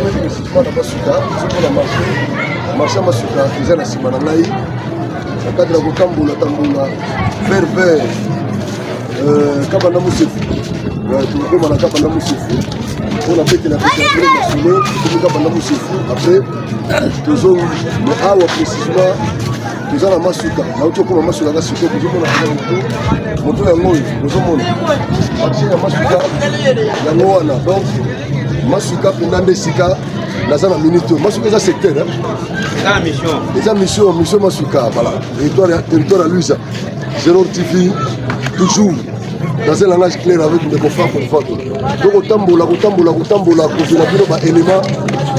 comme précisément dans Masuka, ils ont marché à Masuka, ils ont la Simanangaï, la cadre de Tamboula, vers Kabana Moussefu, tout le monde a Kabana Moussefu, on a fait que la personne a filé, tout le Kabana Moussefu, après, ils ont le Awa précisément, ils ont la Masuka, là où tu as Masuka, la Suka, ils ont la moto ya ngoi, ils ont mon action ya Masuka, ya ngoana, donc Masuka, Pinande Sika, Nazana Minito, Masuka est un secteur, hein? Mission Masuka, voilà, territoire à Luisa, Zéro TV, toujours dans un langage clair avec des confrères pour faire. Donc au tambola, confiner un élément,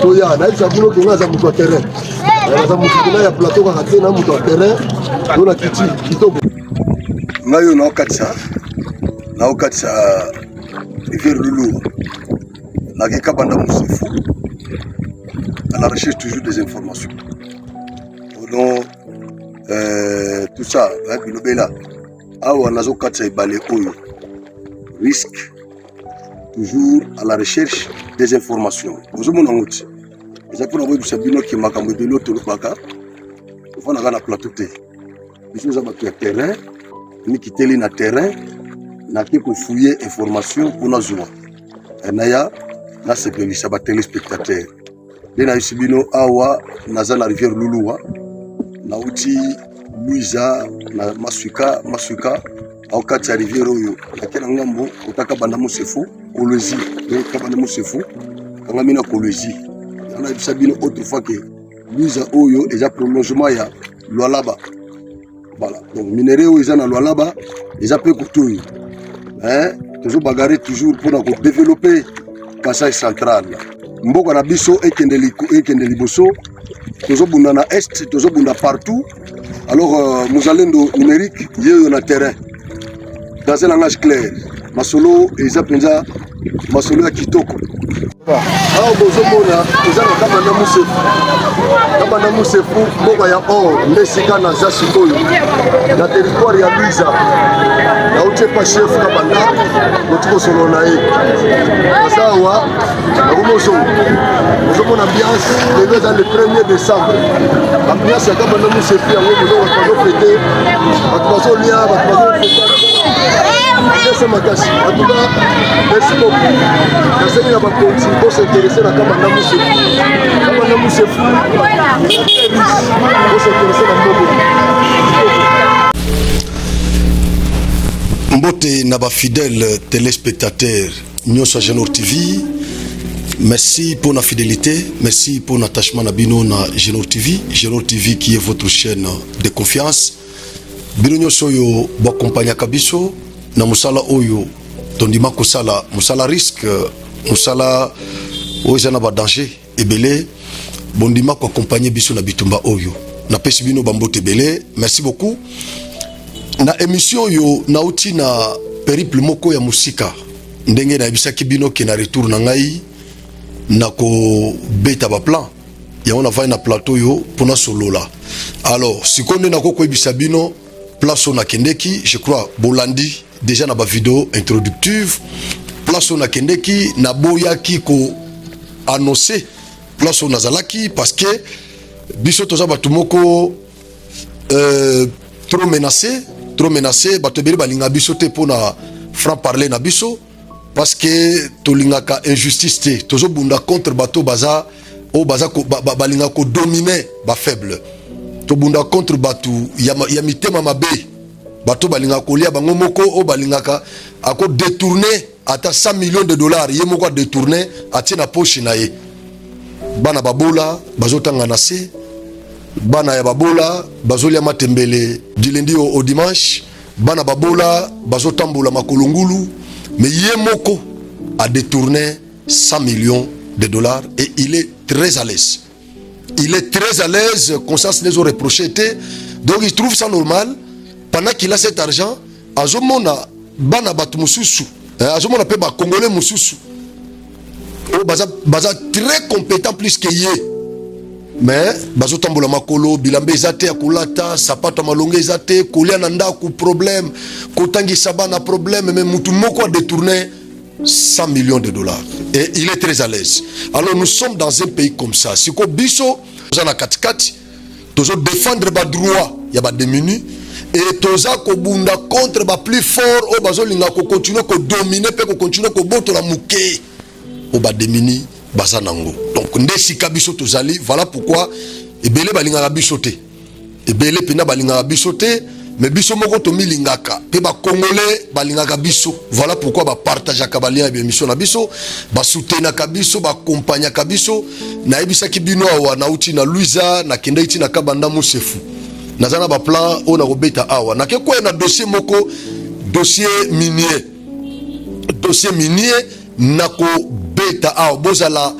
toya, na isa kuno tunga za mtu wa terrain. Za mtu ya plateau ka tena mtu wa terrain, dona kiti kitoko. Ngayo na okatsa rivière Lulu. La Kabanda Moussefu, à la recherche toujours des informations. Donc, tout ça, Bilobela, Awa Nazo Katsa et Balé Oyo, risque toujours à la recherche des informations. Vous avez mon outil. Les apports de Sabino qui m'a camé de l'autre Baka, on a un plateau. Nous avons un terrain, nous quittons le terrain, nous avons fouillé information pour nous jouer. Là, c'est que les téléspectateurs. Les naïsibino awa naza na rivière Luluwa, na uti Luisa, na Masuka, au kati ya rivière oyo. Na kena ngambo utaka banda Moussefu, Kolwezi, kabanda Moussefu, kangamina Kolwezi. Na naïsibino autrefois que Luisa oyo déjà prolongement ya Lualaba. Voilà. Donc minerai oyo eza na Lualaba, déjà peu kutoyo. Toujours bagarrer toujours pour développer Kassai central. Mboka na biso ekende liboso, tozobunda na est, tozobunda partout. Alors muzalendo numérique yeyo na terrain. Dans un langage clair. Masolo eza penza masolo ya kitoko. Awa bozomona eza na Kabanda Moussefu. Kabanda Moussefu mboka ya or mesika na za sikoyo. Na territoire ya Luisa. Na uche pa chef Kabanda lotiko solo na ye. Asawa na kumoso. Bozomona ambiance le dans le 1er décembre. Ambiance ya Kabanda Moussefu yango bozo bazo fêter. Bazo lia, bazo c'est ma casse. En tout cas, merci beaucoup. Merci à ma police pour s'intéresser à Kabanda Moussefu. Kabanda Moussefu, pour s'intéresser à Mbote Naba fidèle téléspectateur Nyosa Genor TV. Merci pour la fidélité, merci pour l'attachement à Bino na Genor TV qui est votre chaîne de confiance. Bino Nyoso yo bo compagnie kabiso. Na musala oyo tondima kosala musala risque musala oyo na ba danger ebele bondima ko accompagner biso na bitumba oyo na pesi bino bambote belé. Merci beaucoup. Na émission yo na uti na périple moko ya musika ndenge na bisaki bino ke na retour na ngai na ko beta ba plan ya on va na plateau yo pona solola. Alors sikonde na ko ebisa bino place on a kendeki, je crois bolandi déjà na ba vidéo introductive, place on a kendeki na boyaki ko annoncer place on azalaki parce que biso toza batumoko trop menacé bato beli balinga biso te pona franc parler na biso parce que tolingaka injustice te tozo bunda contre bato baza o baza ko balinga ko dominer ba faible to bunda contre bato ya mitema mabe bato balinga kolia bango moko o balingaka ako détourner ata 100 millions de dollars ye moko détourner atie na poche na ye bana babola bazotanga na se bana ya babola bazolia matembele du lundi au dimanche bana babola bazotambola makolongulu mais ye moko a détourné 100 millions de dollars et il est très à l'aise. Il est très à l'aise, Conscience les aurait reproché, donc il trouve ça normal. Pendant qu'il a cet argent, azomona bana batu mususu, azomona pe ba congolais mususu. Baza très compétent plus que yé. Mais bazo tambola makolo bilambe ezate akulata sapato malonge ezate kolia nanda ku problème kotangi sabana problème mais mutu moko a détourné 100 millions de dollars. Et il est très à l'aise. Alors nous sommes dans un pays comme ça. Si ko biso, nous na katikati, tozo défendre ba droit, ya ba démunis, et toza ko bunda contre ba plus fort, o bazo linga ko continuer ko dominer, pe ko continuer ko boto la mouké, o ba démunis, baza nango. Donc ndesi kabiso tozali, voilà pourquoi ebele ba linga biso te. Ebele pena ba linga biso te. Mais biso moko to milingaka pe ba congolais balingaka biso. Voilà pourquoi ba partage ka balia et émission na biso ba soutenir ka biso ba accompagner ka biso na ebisa ki bino awa na uti na Luiza na kende iti na Kabanda Musefu nazana ba plan o na robeta awa na ke ko na dossier moko dossier minier na ko beta awa bozala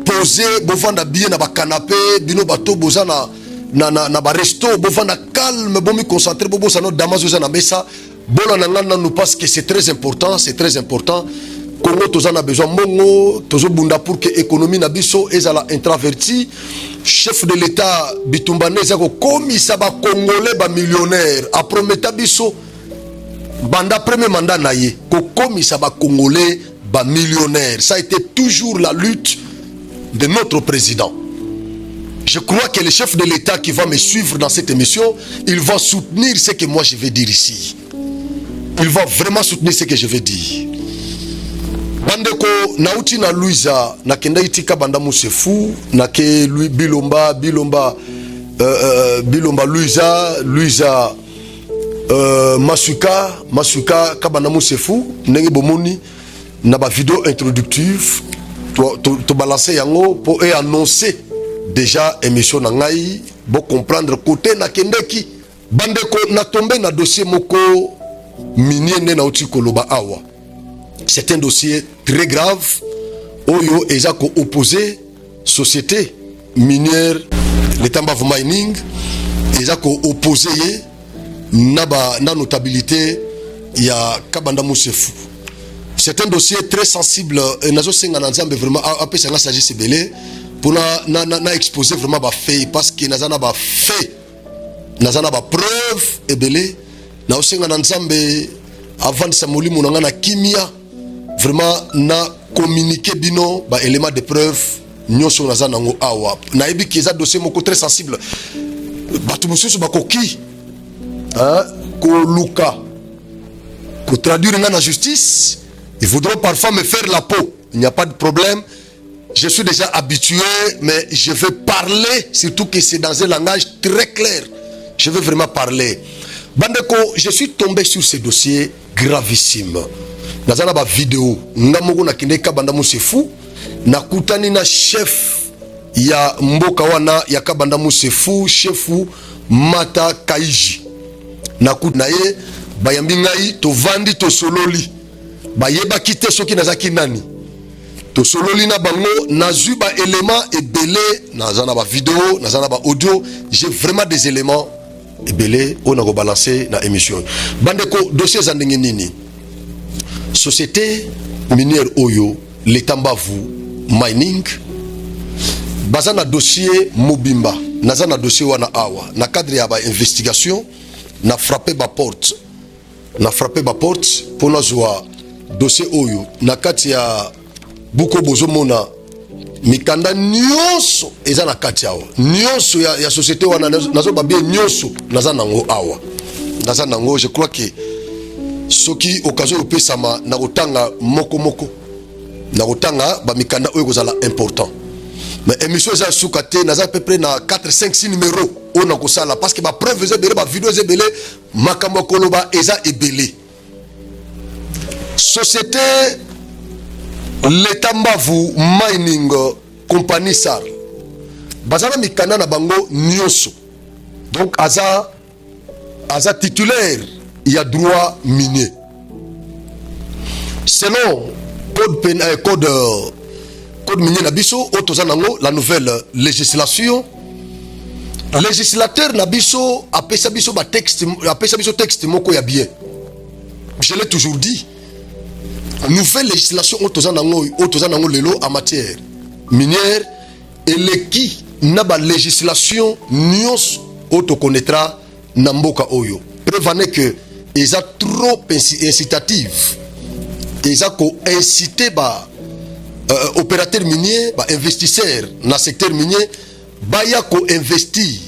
poser bovanda bien na ba canapé bino bato bozana na ba resto bovanda calme bon me concentrer bobo ça notre damas na mesa bona nangana nous parce que c'est très important Congo tozana besoin mongo tozo bunda pour que économie na biso ezala intraverti chef de l'état Bitumbane zako komisa ba congolais ba millionnaire a prometa biso banda premier mandat na ye ko komisa ba congolais ba millionnaire. Ça a été toujours la lutte de notre président. Je crois que le chef de l'État qui va me suivre dans cette émission, il va soutenir ce que moi je vais dire ici. Il va vraiment soutenir ce que je vais dire. Bandeko nauti na Luiza na kenda itika Banda Musefu na ke lui Bilomba Luiza Masuka Kabanda Musefu ndenge bomoni na ba vidéo introductive to balancer yango pour annoncer déjà émission na ngai bo comprendre côté na kendeki bandeko na tombé na dossier moko minier na uti koloba awa. C'est un dossier très grave oyo ezako opposé société minière l'Etambavu Mining ezako opposé na notabilité ya Kabanda Musefu. C'est un dossier très sensible et nazo senga na nzambe vraiment apesa nga sagesse belé pour na exposer vraiment ba fait parce que nazana ba fait nazana ba preuve ebele na osenga na nzambe avant sa molimo na na kimia vraiment na communiquer bino ba élément de preuve nyoso nazana ngo awa na ebi ki za dossier moko très sensible batu mususu ba koki ko luka ko traduire na justice. Ils voudront parfois me faire la peau, il n'y a pas de problème. Je suis déjà habitué, mais je vais parler, surtout que c'est dans un langage très clair. Je veux vraiment parler. Bandeko, je suis tombé sur ce dossier gravissime. Dans une vidéo, Namoko Nakine Kabanda Musefu, Nakutani na chef ya Mboka wana ya Kabanda Musefu, chefu Mata Kaiji. Nakutnaye, bayambingai to vandi to sololi. Bayeba kite soki nazaki nani. To sololi na bango nazu ba éléments ebele nazana ba vidéo nazana ba audio, j'ai vraiment des éléments ebele on a rebalancé na émission. Bandeko dossier za ndenge nini. Société minière Oyo l'Etambavu Mining bazana dossier Mobimba nazana dossier wana awa na cadre ya ba investigation na frappé ba porte pour na joie dossier Oyo na kati ya buko bozomona mikanda nyonso eza na kati awa nyonso ya société wana nazo babie nyonso naza nango awa naza nango. Je crois que soki occasion opesama na kotanga moko na kotanga ba mikanda oyo kozala important mais émission eza sukate naza à peu près na 4 5 6 numéros on a kosala parce que ba preuve eza belé ba vidéo eza belé makambo koloba eza ebelé. Société l'Etambavu Mining Compagnie SAR bazana mikanda na bango nyonso donc aza titulaire il y a droit minier selon code minier na biso otozanango la nouvelle législation législateur na biso apesa biso ba texte apesa biso texte moko ya bien. Je l'ai toujours dit. Nouvelle législation otozanango lelo en matière minière et leki na ba législation nyos auto connaîtra na mboka oyo. Prévenez que ils a trop incitative eza ko inciter ba opérateur minier, ba investisseur na secteur minier, baya ko investir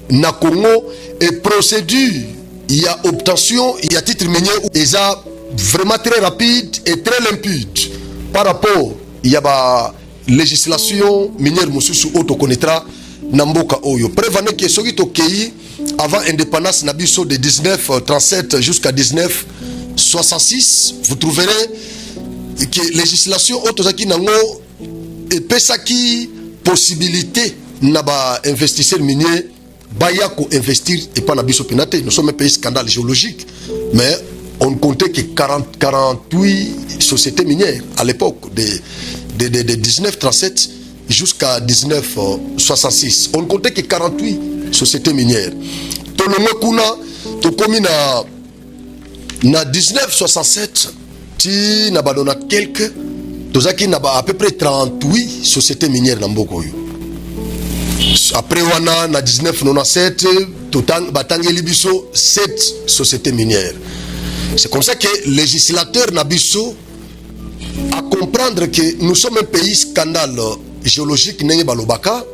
na Congo et procédure il y a obtention, il y a titre minier eza vraiment très rapide et très limpide par rapport il y a ba législation minière mususu auto connaîtra na mboka oyo. Prévenez que soki tokei avant indépendance na biso de 1937 jusqu'à 1966, vous trouverez que législation autozaki nango epesaki possibilité na ba investisseurs miniers baya ko investir et pas na biso penate. Nous sommes un pays scandale géologique, mais on ne comptait que 48 sociétés minières à l'époque de 1937 jusqu'à 1966. On ne comptait que 48 sociétés minières. Tolongo kuna tokomi na 1967 ti na badona quelques tozaki na à peu près 38 sociétés minières na mboko yo. Après wana na 1997 totang batangeli biso 7 sociétés minières. C'est comme ça que le législateur na biso à comprendre que nous sommes un pays scandale géologique nenge balobaka.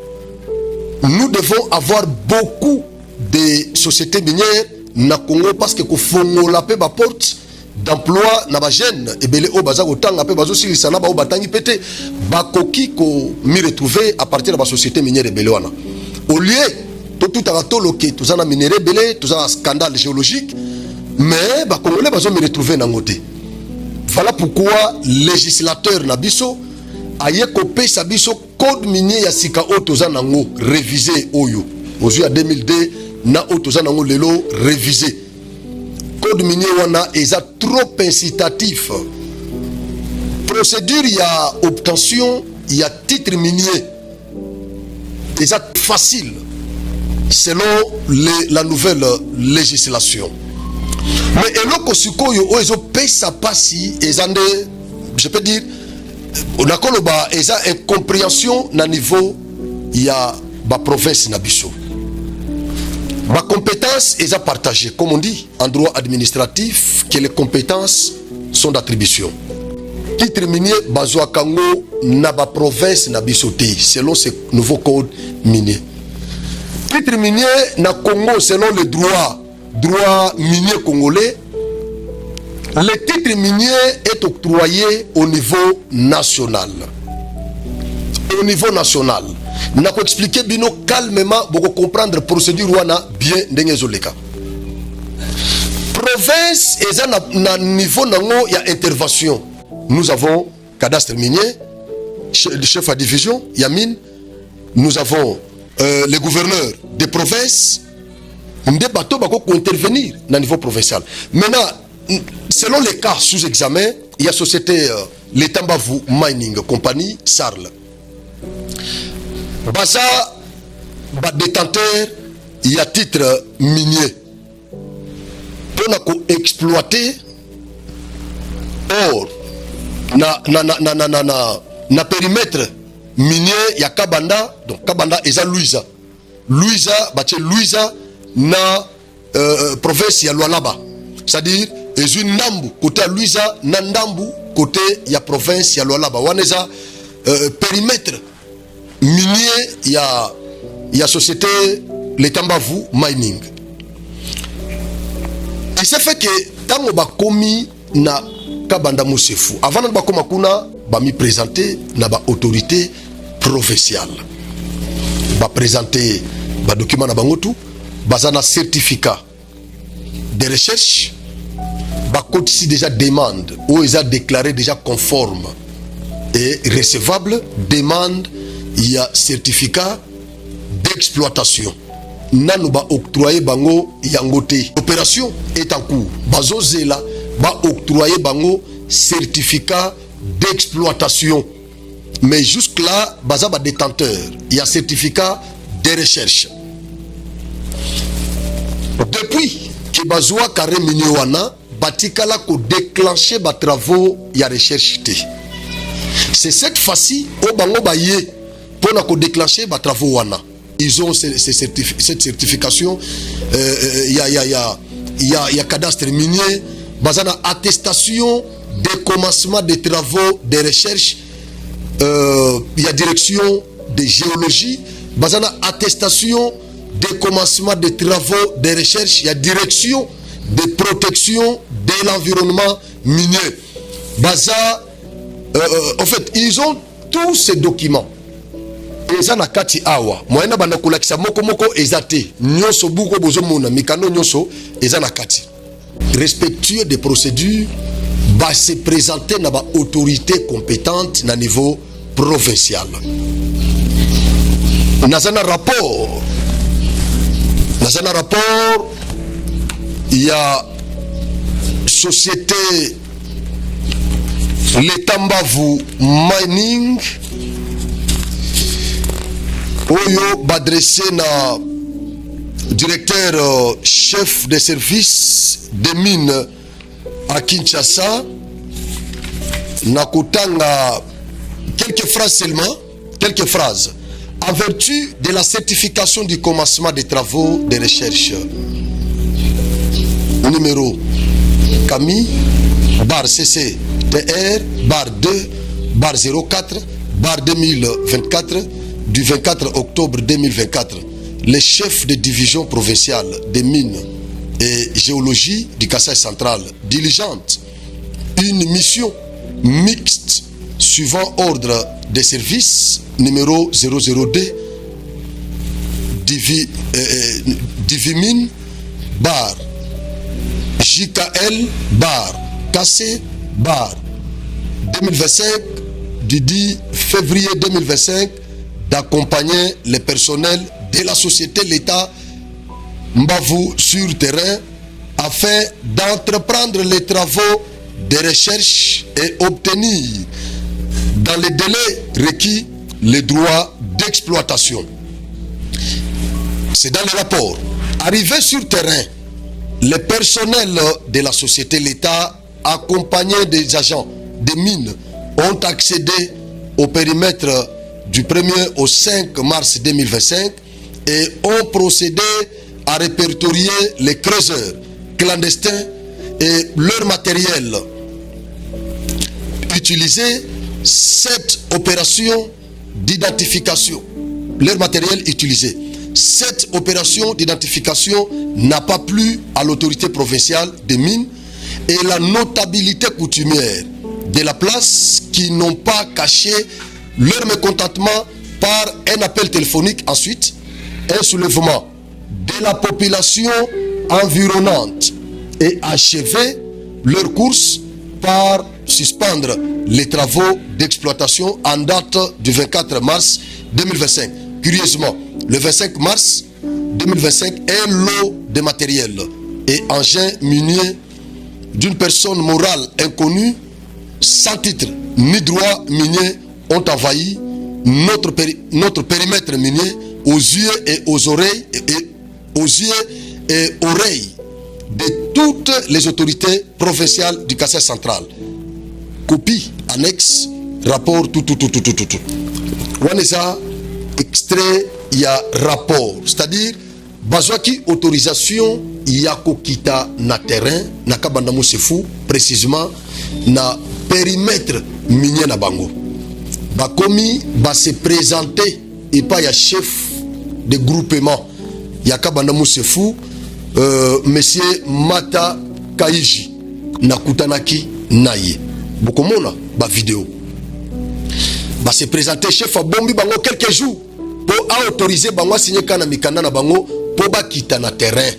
Nous devons avoir beaucoup de sociétés minières na Congo parce que kofongola pe ba porte d'emploi na ba jeune ebele o baza kotanga pe bazo silisa na ba o batangi pété bakoki ko mi retrouver à partir de ba société minière ebele wana. Au lieu tout à toloke tout ça na minerai ebele tout ça scandale géologique mais ba congolais bazo mi retrouver na ngote. Voilà pourquoi législateur na biso aye kopé sa biso code minier ya sika otoza nango révisé oyo ozu ya 2002 na otoza nango lelo révisé. Code minier wana eza trop incitatif. Procédure ya obtention ya titre minier eza facile selon la nouvelle législation. Mais eloko sikoyo o ezo pesa pasi ezande, je peux dire on a koloba eza incompréhension na niveau ya ba province na biso. Ma compétence est à partager, comme on dit en droit administratif, que les compétences sont d'attribution. Titre minier, Bazwa Kango, Naba province, Nabisote, selon ce nouveau code minier. Titre minier, na Congo, selon le droit minier congolais, le titre minier est octroyé au niveau national. Au niveau national. N'a pas expliqué bino calmement pour comprendre la procédure wana bien d'engezoleka. Province et na niveau nango ya intervention. Nous avons cadastre minier, chef à division, Yamine. Nous avons les gouverneurs des provinces. Des bateaux bako intervenir na niveau provincial. Maintenant, selon les cas sous examen, il y a société l'Etambavu Mining Company Sarl. Baza détenteur il y a titre minier pour exploiter or na périmètre minier il y a Kabanda, donc Kabanda eza Louisa na province ya Lualaba, c'est-à-dire ezu Ndambu côté Louisa na Ndambu côté ya province ya Lualaba waneza périmètre minier, il y a société l'Etambavu Mining. Et ça fait que tant que bakomi na Kabanda Moussefu, avant de bakoma kuna ba mi présenter na ba autorité provinciale. Ba présenter ba document na bangotu, bazana certificat de recherche, ba kotisi déjà demande ou ils a déclaré déjà conforme et recevable demande. Il y a certificat d'exploitation. Nanouba octroyé bango yangote. L'opération est en cours. Bazozela ba octroyé bango certificat d'exploitation. Mais jusque-là, bazaba détenteur. Il y a certificat de recherche. Depuis que bazoa carré minyoana, batikala ko déclencher ba travaux ya recherche té. C'est cette fois-ci au bango baye pour déclencher les travaux wana. Ils ont cette certification. Il y a cadastre minier, bazana attestation des commencements des travaux de recherche, il y a direction de géologie, bazana attestation des commencements des travaux de recherche, il y a direction de protection de l'environnement minier. Baza, en fait, ils ont tous ces documents. Eza na kati awa. Moyena bana kolakisa moko moko ezate. Nyoso buko bozo mona mikano nyoso eza na kati. Respectueux des procédures, va se présenter na ba autorité compétente na niveau provincial. Nazana rapport. Nazana rapport, il y a société Letambavu Mining Oyo badressé na directeur chef de service des mines à Kinshasa. Nakutanga quelques phrases seulement, quelques phrases. En vertu de la certification du commencement des travaux de recherche, numéro Camille, bar CC, TR, bar 2, bar 04, bar 2024, du 24 octobre 2024, les chefs de division provinciale des mines et géologie du Kasaï central diligente une mission mixte suivant ordre de service numéro 002 Divimine bar JKL bar KC bar 2025 du 10 février 2025 d'accompagner les personnels de la société l'État Mbavu sur terrain afin d'entreprendre les travaux de recherche et obtenir dans les délais requis les droits d'exploitation. C'est dans le rapport. Arrivé sur terrain, les personnels de la société l'État accompagnés des agents des mines ont accédé au périmètre du 1er au 5 mars 2025 et ont procédé à répertorier les creuseurs clandestins et leur matériel utilisé. Cette opération d'identification, leur matériel utilisé, cette opération d'identification n'a pas plu à l'autorité provinciale des mines et la notabilité coutumière de la place qui n'ont pas caché leur mécontentement par un appel téléphonique, ensuite un soulèvement de la population environnante et achevé leur course par suspendre les travaux d'exploitation en date du 24 mars 2025. Curieusement, le 25 mars 2025, un lot de matériel et engins miniers d'une personne morale inconnue, sans titre ni droit minier, ont envahi notre périmètre minier aux yeux et aux oreilles de toutes les autorités provinciales du Kasaï central. Copie annexe rapport tout. Waneza extrait il y a rapport, c'est-à-dire bazwaki autorisation ya kokita na terrain na kabanda mosefu précisément na périmètre minier na bango. Bakomi ba se présenter et pas ya chef de groupement ya kabanda mosefu monsieur Mata Kaiji na kutanaki naye. Bokomona ba vidéo. Ba se présenter chef a bombi bango quelques jours pour autoriser bango signer kana mikanda na bango pour ba kita na terrain.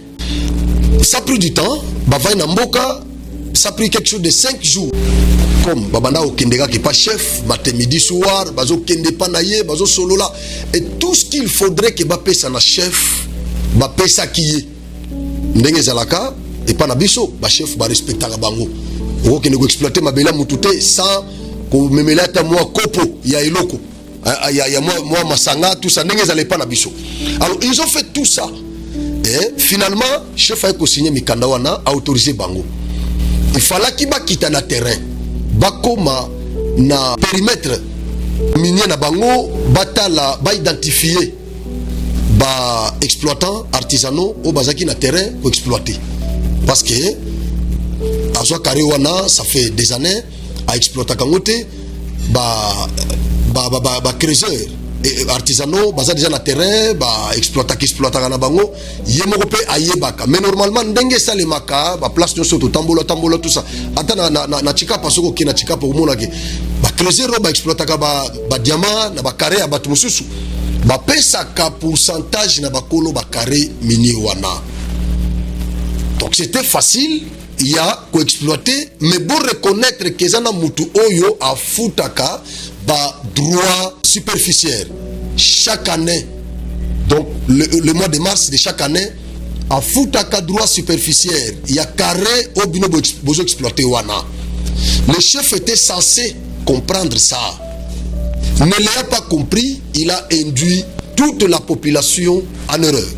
Ça a pris du temps, ba va na mboka, ça a pris quelque chose de 5 jours. Comme babanda okendeka qui pas chef, matin midi soir, bazo kende pa naye, bazo solo là et tout ce qu'il faudrait que ba pesa na chef, ba pesa ki ndenge zalaka et pas na biso, ba chef ba respectaka bango. Ou qui ne exploiter ma belle mutute sans qu'on me mette à moi copo ya eloko ya moi masanga tout ça n'engage pas na biso. Alors ils ont fait tout ça et finalement chef a signé mikanda wana a autorisé bango. Il fallait qu'il ba quitte na terrain bakoma na périmètre minier na bango batala ba identifier ba exploitants artisanaux au bazaki na terrain pour exploiter parce que bazwa carré wana ça fait des années à exploiter kangote ba creuseur artisanaux baza déjà na terrain ba exploiter na bango yemoko pe ayebaka mais normalement ndenge salemaka ba place nyonso to tambola tout ça ata na chikapa soko ki na chikapa omona ke ba creuseur ba exploiter ba diamant na ba carré ya batu mususu ba pesa ka pourcentage na bakolo ba carré mini wana. Donc c'était facile, il y a quoi exploiter, mais bon reconnaître que zana mutu oyo a futaka ba droit superficiel chaque année. Donc le mois de mars de chaque année a futaka droit superficiel, il y a carré au bino bozo exploiter wana. Le chef était censé comprendre ça. Ne l'a pas compris, il a induit toute la population en erreur.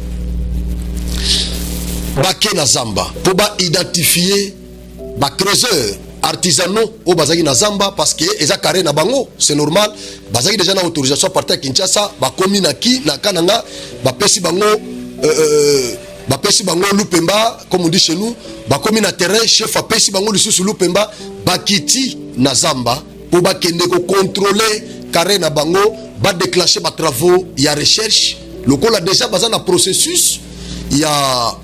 Bake na zamba pour identifier ba creuseur artisanaux au bazaki na zamba parce que eza carré na bango c'est normal bazaki déjà na autorisation à partir de Kinshasa ba komi na ki na kananga ba pesi bango lupemba comme on dit chez nous ba komi na terrain chef a pesi bango lisusu lupemba ba kiti na zamba pour ba kende ko contrôler carré na bango ba déclencher ba travaux il y a recherche le col a déjà bazan na processus il y a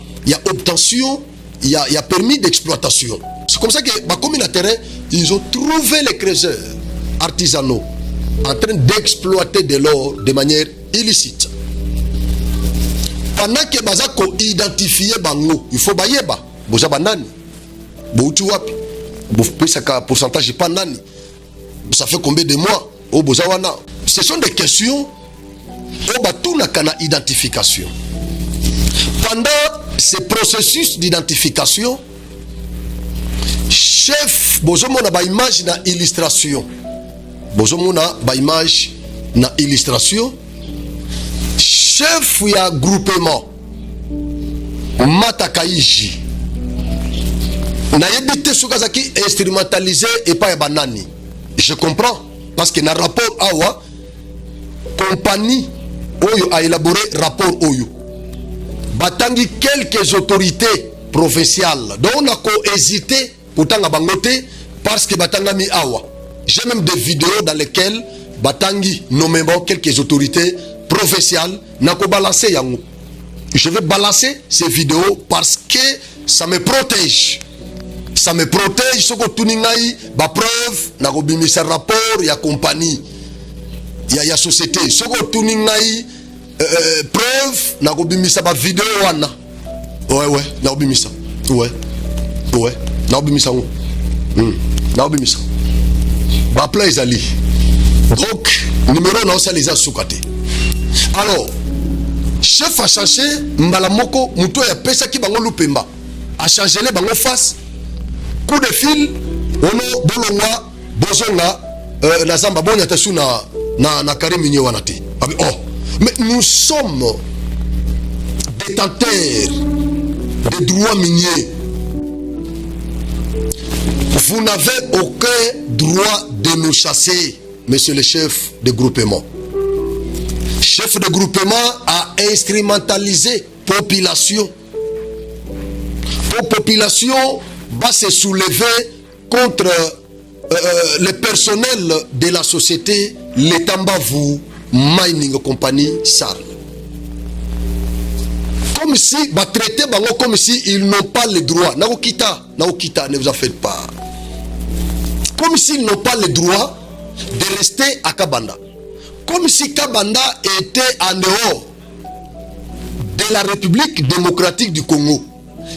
obtention, il y a permis d'exploitation. C'est comme ça que, comme il a terrain, ils ont trouvé les creuseurs artisanaux en train d'exploiter de l'or de manière illicite. Pendant que Bazako identifié Bango, il faut bayeba, boza banani, boutu wapi, un pourcentage pas nani, ça fait combien de mois, au bozawana. Ce sont des questions, au batou n'a qu'à identification. Pendant ce processus d'identification, chef, bozomona ba image na illustration. Bozomona ba image na illustration. Chef ya groupement Matakaiji. Na yebite sukazaki instrumentalisé et pas banani. Je comprends parce que na rapport awa compagnie oyo a élaboré rapport oyo. Batangi quelques autorités provinciales donc on a hésité pour tanga bangote parce que batanga mi awa. J'ai même des vidéos dans lesquelles batangi nommément quelques autorités provinciales n'a ko balancer yango. Je vais balancer ces vidéos parce que ça me protège. Ça me protège soko tuningai ba preuve na ko bimisa rapport ya compagnie ya société soko tuningai preuve na kobimisa ba vidéo wana ouais na kobimisa ouais na kobimisa na kobimisa ba play ezali donc numéro na osaliza sukate. Alors chef a changé mbala moko muto ya pesa ki bango lupemba a changé les bango face coup de fil ono bolonga bozonga na zamba bonya tasu na karimi wana te. Oh mais nous sommes détenteurs des droits miniers. Vous n'avez aucun droit de nous chasser, monsieur le chef de groupement. Chef de groupement a instrumentalisé population. La population va se soulever contre le personnel de la société, les Tambavu Mining Company SARL. Comme si, traiter bango comme si ils n'ont pas le droit. Naokita, ne vous en faites pas. Comme s'ils n'ont pas le droit de rester à Kabanda. Comme si Kabanda était en dehors de la République démocratique du Congo.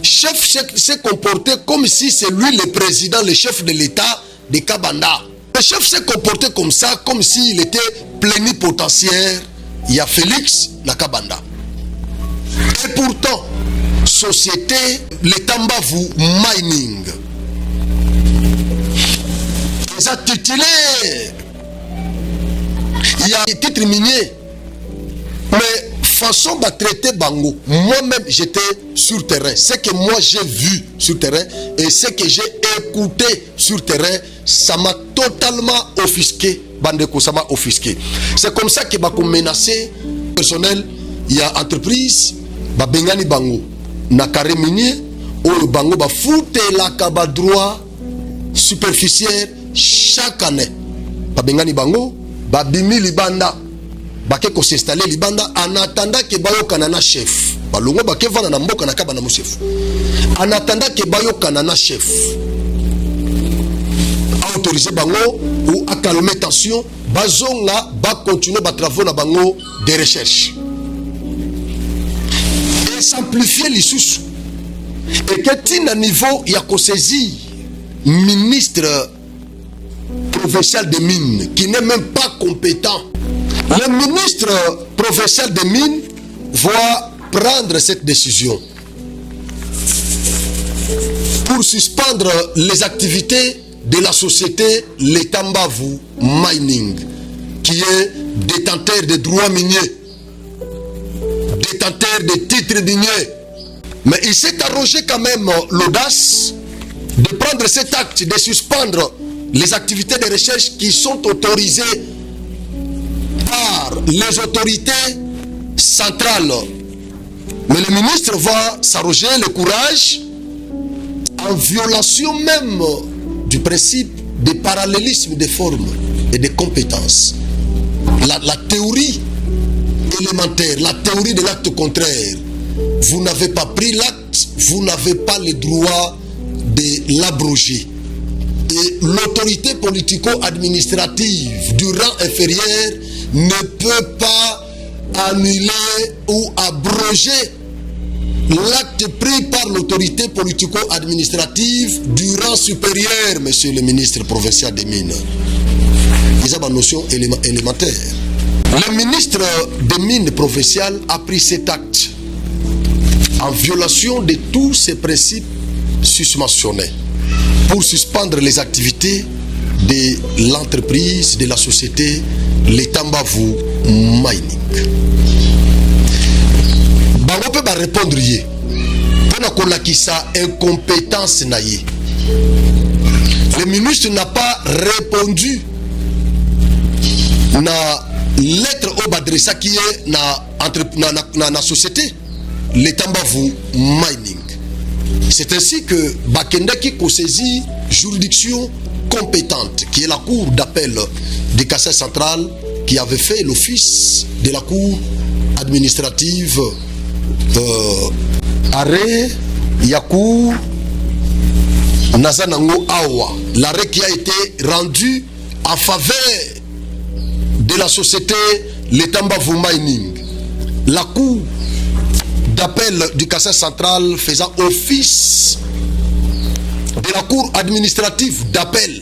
Chef s'est comporté comme si c'est lui le président, le chef de l'État de Kabanda. Le chef s'est comporté comme ça, comme s'il était plénipotentiaire. Il y a Félix na Kabanda. Et pourtant, société, les Tambavu Mining, ils ont titulaire. Il y a des titres miniers. Mais façon de traiter Bango, moi-même j'étais sur terrain. Ce que moi j'ai vu sur terrain et ce que j'ai écouté sur terrain, ça m'a totalement offusqué. Bandeko, ça m'a offusqué. C'est comme ça que Bako menacé personnel, il y a entreprise, Bengani Bango, na carré minier, oyo bango bafutelaka badroit superficiel chaque année. Babengani bango babimi libanda bake ko s'installer libanda en attendant que bayokana na chef. Balongo bake vana na mboka na kaba na chef. En attendant que bayokana na chef. A autoriser bango ou à calmer tension, bazonga ba continuer ba travaux na bango de recherche. Et simplifier les sous. Et que à niveau il y a qu'on saisit ministre provincial des mines qui n'est même pas compétent. Le ministre provincial des mines va prendre cette décision pour suspendre les activités de la société Letambavu Mining, qui est détenteur de droits miniers, détenteur de titres miniers. Mais il s'est arrogé quand même l'audace de prendre cet acte, de suspendre les activités de recherche qui sont autorisées par les autorités centrales. Mais le ministre va s'arroger le courage en violation même du principe de parallélisme des formes et des compétences. La théorie élémentaire, la théorie de l'acte contraire. Vous n'avez pas pris l'acte, vous n'avez pas le droit de l'abroger. Et l'autorité politico-administrative du rang inférieur ne peut pas annuler ou abroger l'acte pris par l'autorité politico-administrative du rang supérieur, monsieur le ministre provincial des Mines. Ils ont une notion élémentaire. Le ministre des Mines provincial a pris cet acte en violation de tous ces principes susmentionnés pour suspendre les activités de l'entreprise, de la société Letambavu Mining. Bango peut pas répondre yé. Pour qu'on sa incompétence naïe. Le ministre n'a pas répondu na lettre au badressa qui est na société Letambavu Mining. C'est ainsi que Bakenda qui saisit juridiction compétente, qui est la cour d'appel de Cassel central, qui avait fait l'office de la cour administrative arrêt Yakou Nazanango Awa. L'arrêt qui a été rendu en faveur de la société Letambavu Mining. La cour d'appel du Cassel central faisant office de la cour administrative d'appel,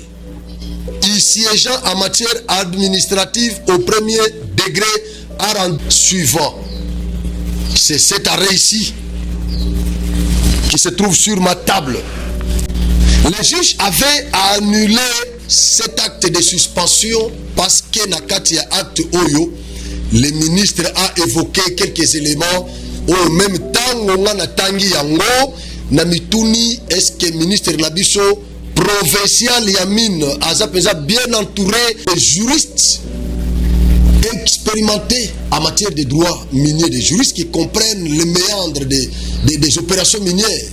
y siégeant en matière administrative au premier degré à rang suivant. C'est cet arrêt ici qui se trouve sur ma table. Le juge avait annulé cet acte de suspension parce que Nakati a acte Oyo, le ministre a évoqué quelques éléments. Au même temps, on a tangi yango na mituni. Est-ce que ministre Nabiso provincial Yamine a bien entouré de juristes expérimentés en matière de droit minier, des juristes qui comprennent les méandres des opérations minières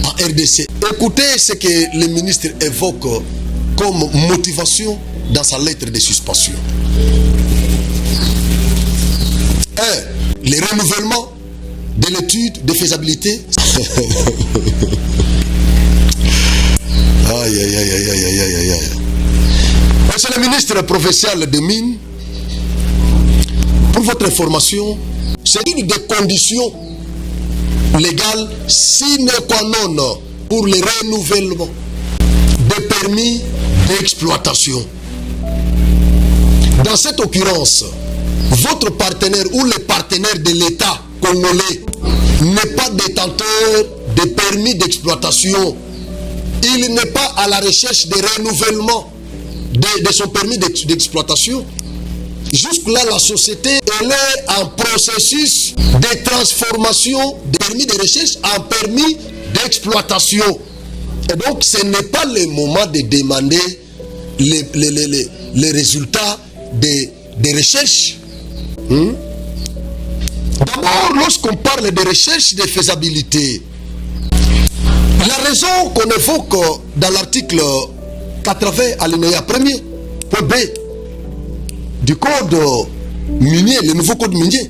en RDC. Écoutez ce que le ministre évoque comme motivation dans sa lettre de suspension. 1. Le renouvellement de l'étude de faisabilité. Aïe, aïe, aïe, aïe, aïe, aïe, aïe. Monsieur le ministre provincial des Mines, pour votre information, c'est une des conditions légales sine qua non pour le renouvellement des permis d'exploitation. Dans cette occurrence, votre partenaire ou le partenaire de l'État congolais n'est pas détenteur de permis d'exploitation. Il n'est pas à la recherche de renouvellement de son permis d'exploitation. Jusque-là, la société elle est en processus de transformation des permis de recherche en permis d'exploitation. Et donc, ce n'est pas le moment de demander les résultats des recherches. D'abord, lorsqu'on parle de recherche de faisabilité, La raison qu'on évoque dans l'article 80 alinéa 1er, point B, du code minier, le nouveau code minier.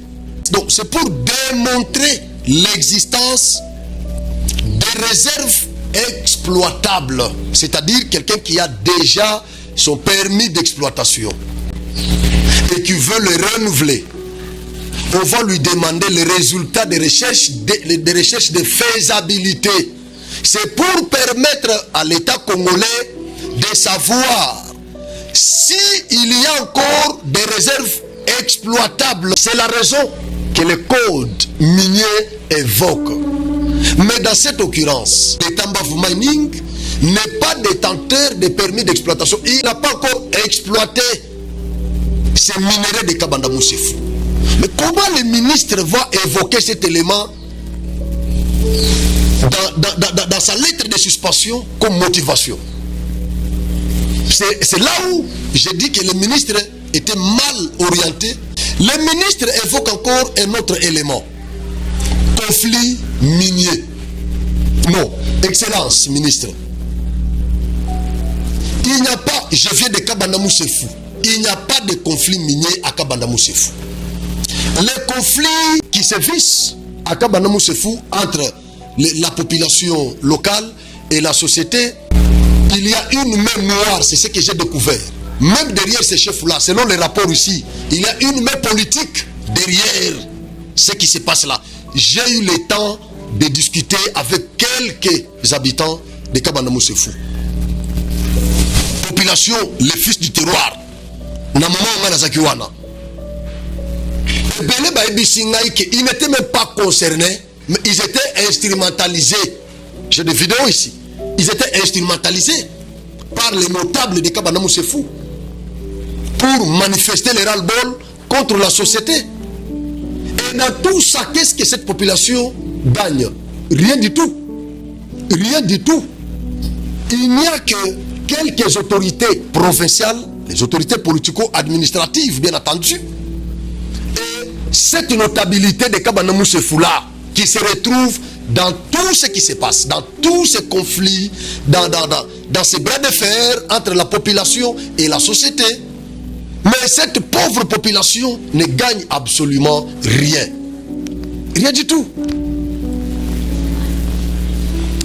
Donc c'est pour démontrer l'existence des réserves exploitables, c'est-à-dire quelqu'un qui a déjà son permis d'exploitation et qui veut le renouveler. On va lui demander les résultats des recherches de faisabilité. C'est pour permettre à l'État congolais de savoir s'il y a encore des réserves exploitables. C'est la raison que le code minier évoque. Mais dans cette occurrence, le Tambavu Mining n'est pas détenteur de permis d'exploitation. Il n'a pas encore exploité ces minéraux de Kabanda Moussefou. Mais comment le ministre va évoquer cet élément dans sa lettre de suspension comme motivation? C'est là où j'ai dit que le ministre était mal orienté. Le ministre évoque encore un autre élément. Conflit minier. Non, Excellence, ministre. Il n'y a pas, je viens de Kabanda Moussefou, il n'y a pas de conflit minier à Kabanda Moussefou. Les conflits qui se vissent à Kabanda Moussefou entre la population locale et la société, il y a une main noire, c'est ce que j'ai découvert. Même derrière ces chefs-là, selon les rapports ici, il y a une main politique derrière ce qui se passe là. J'ai eu le temps de discuter avec quelques habitants de Kabanda Moussefou. Population, les fils du terroir. Ils n'étaient même pas concernés, mais ils étaient instrumentalisés. J'ai des vidéos ici. Ils étaient instrumentalisés par les notables de Kabanda Moussefou pour manifester les ras-le-bol contre la société. Et dans tout ça, qu'est-ce que cette population gagne? Rien du tout. Rien du tout. Il n'y a que quelques autorités provinciales, les autorités politico-administratives, bien entendu, et cette notabilité de Kabanda Moussefou là, qui se retrouve dans tout ce qui se passe, dans tous ces conflits, dans ces bras de fer entre la population et la société. Mais cette pauvre population ne gagne absolument rien. Rien du tout.